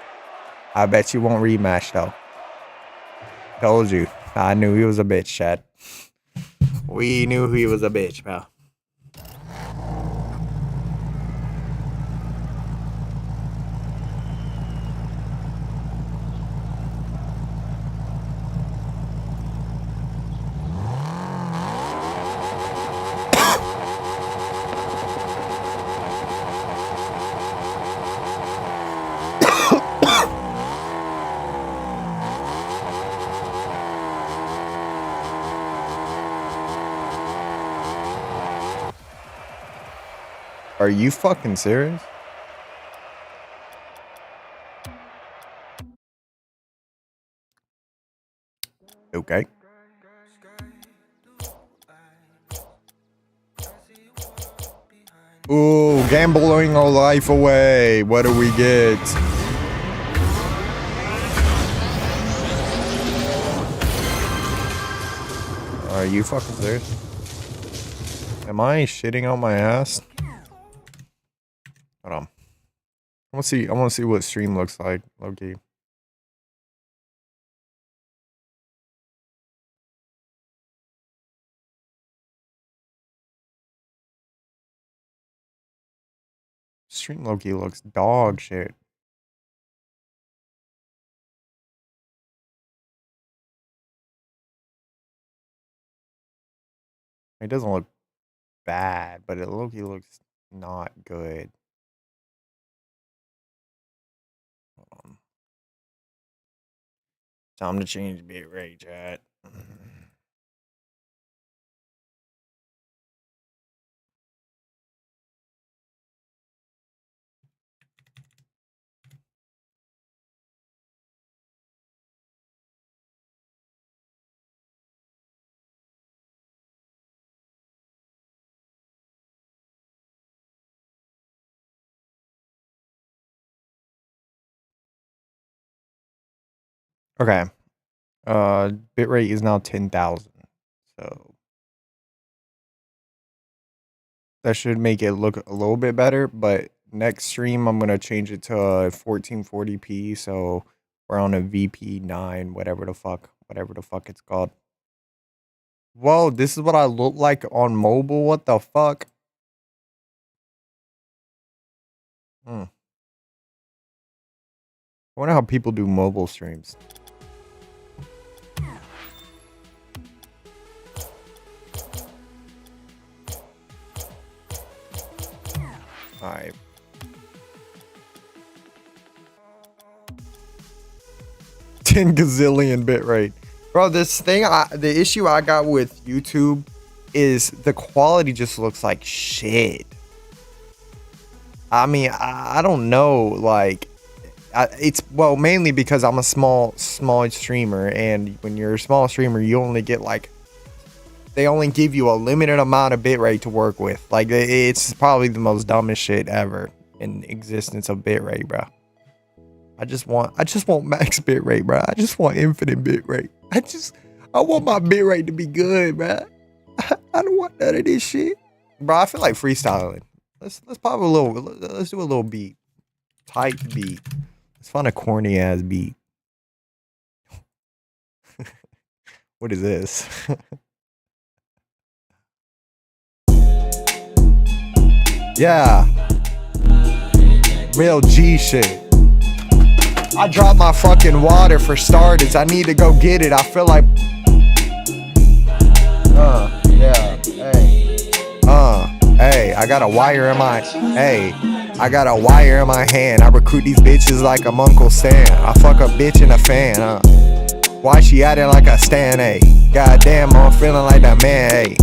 I bet you won't rematch, though. Told you. I knew he was a bitch, Chad. We knew he was a bitch, bro. Are you fucking serious? Okay. Ooh, gambling our life away. What do we get? Are you fucking serious? Am I shitting on my ass? Hold on. I wanna see what stream looks like, low-key. Stream low-key looks dog shit. It doesn't look bad, but it low-key looks not good. Hold on. Time to change bitrate, chat. Okay. Bitrate is now 10,000. So that should make it look a little bit better, but next stream I'm gonna change it to 1440p, so we're on a VP9, whatever the fuck it's called. Whoa, this is what I look like on mobile. What the fuck? I wonder how people do mobile streams. Alright. Ten gazillion bitrate. Bro, the issue I got with YouTube is the quality just looks like shit. I mean, I don't know, like, it's, well, mainly because I'm a small streamer, and when you're a small streamer, you only get, like, they only give you a limited amount of bitrate to work with. Like, it's probably the most dumbest shit ever in existence of bitrate, bro. I just want max bitrate, bro. I just want infinite bitrate. I want my bitrate to be good, bro. I don't want none of this shit, bro. I feel like freestyling. Let's pop a little. Let's do a little beat. Tight beat. Let's find a corny ass beat. What is this? Yeah. Real G shit. I dropped my fucking water for starters. I need to go get it. I feel like. Yeah. Hey, I got a wire in my. Hey, I got a wire in my hand. I recruit these bitches like I'm Uncle Sam. I fuck a bitch in a fan, Why she at it like a stan, Goddamn, I'm feeling like that man,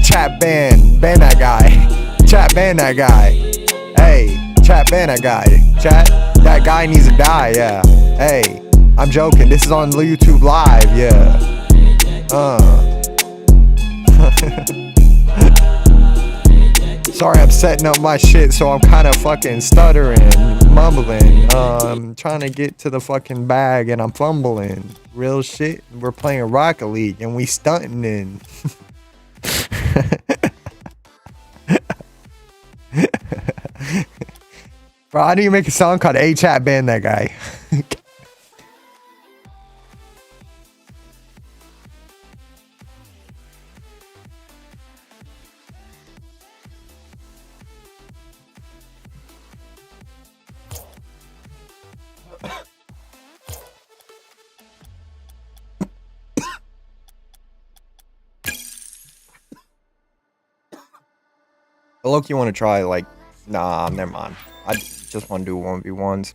Chat ban that guy. Chat ban that guy. Hey, chat ban that guy. Chat, that guy needs to die, yeah. Hey, I'm joking. This is on YouTube Live, yeah. Sorry, I'm setting up my shit, so I'm kind of fucking stuttering, mumbling. Trying to get to the fucking bag, and I'm fumbling. Real shit. We're playing Rocket League, and we stunting in. Bro, I need to make a song called A-Chat Ban That Guy. Look, you want to try, like, nah, never mind. I just want to do 1v1s.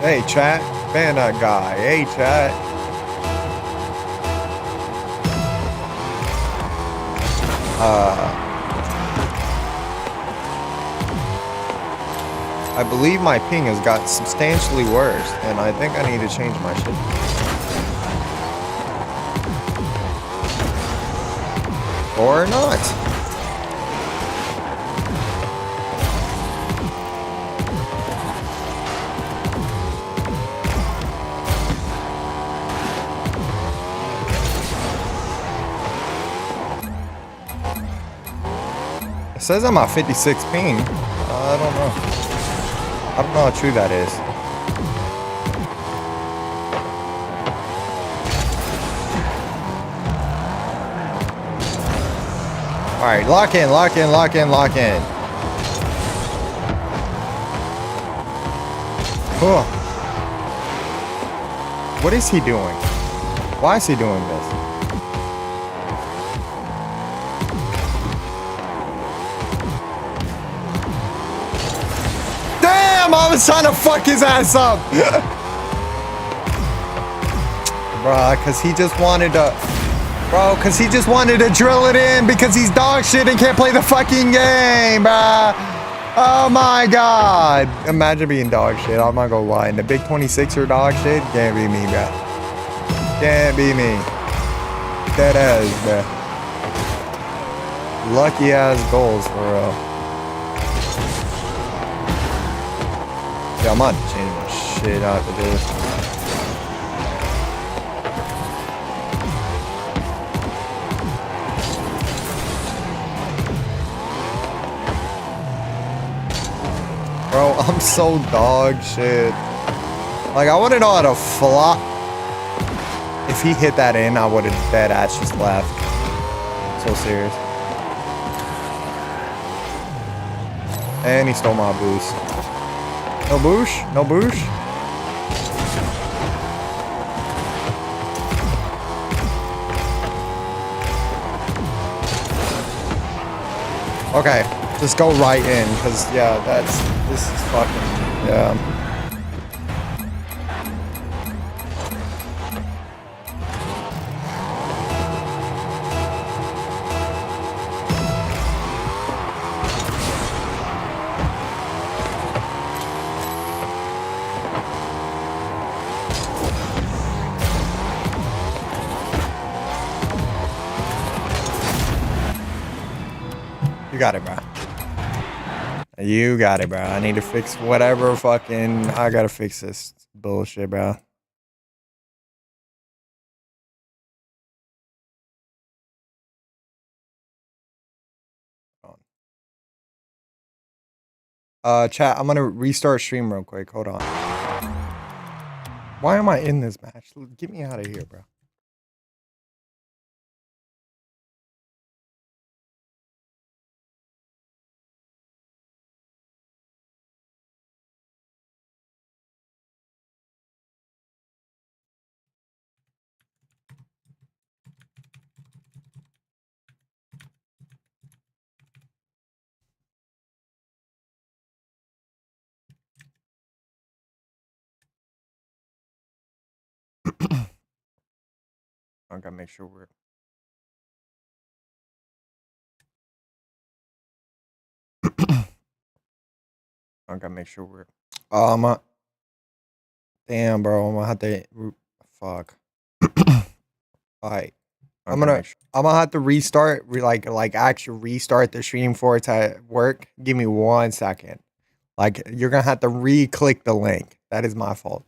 Hey, chat. Ban that guy. Hey, chat. I believe my ping has got substantially worse, and I think I need to change my shit. Or not. It says I'm at 56 ping. I don't know. I don't know how true that is. Alright, lock in, lock in, lock in, lock in. Oh. What is he doing? Why is he doing this? Damn, I was trying to fuck his ass up. Bruh, cause he just wanted to... Bro, cause he just wanted to drill it in because he's dog shit and can't play the fucking game, bruh. Oh my god. Imagine being dog shit. I'm not gonna lie. And the big 26er dog shit can't be me, bruh. Can't be me. Dead ass, bruh. Lucky ass goals for real. Yeah, I'm about to change my shit out to this. Bro, I'm so dog shit. Like, I wouldn't know how to flop. If he hit that in, I would have dead ass just left. So serious. And he stole my boost. No boosh? No boosh? Okay, just go right in, because, yeah, this is fucking, yeah. You got it, bro. You got it, bro. I need to fix whatever fucking... I gotta fix this bullshit, bro. Chat, I'm gonna restart stream real quick. Hold on. Why am I in this match? Get me out of here, bro. I gotta make sure we're... I gotta make sure we're... Damn, bro. I'm gonna have to... Fuck. Alright. I'm gonna have to restart, like actually restart the stream for it to work. Give me 1 second. Like, you're gonna have to re-click the link. That is my fault.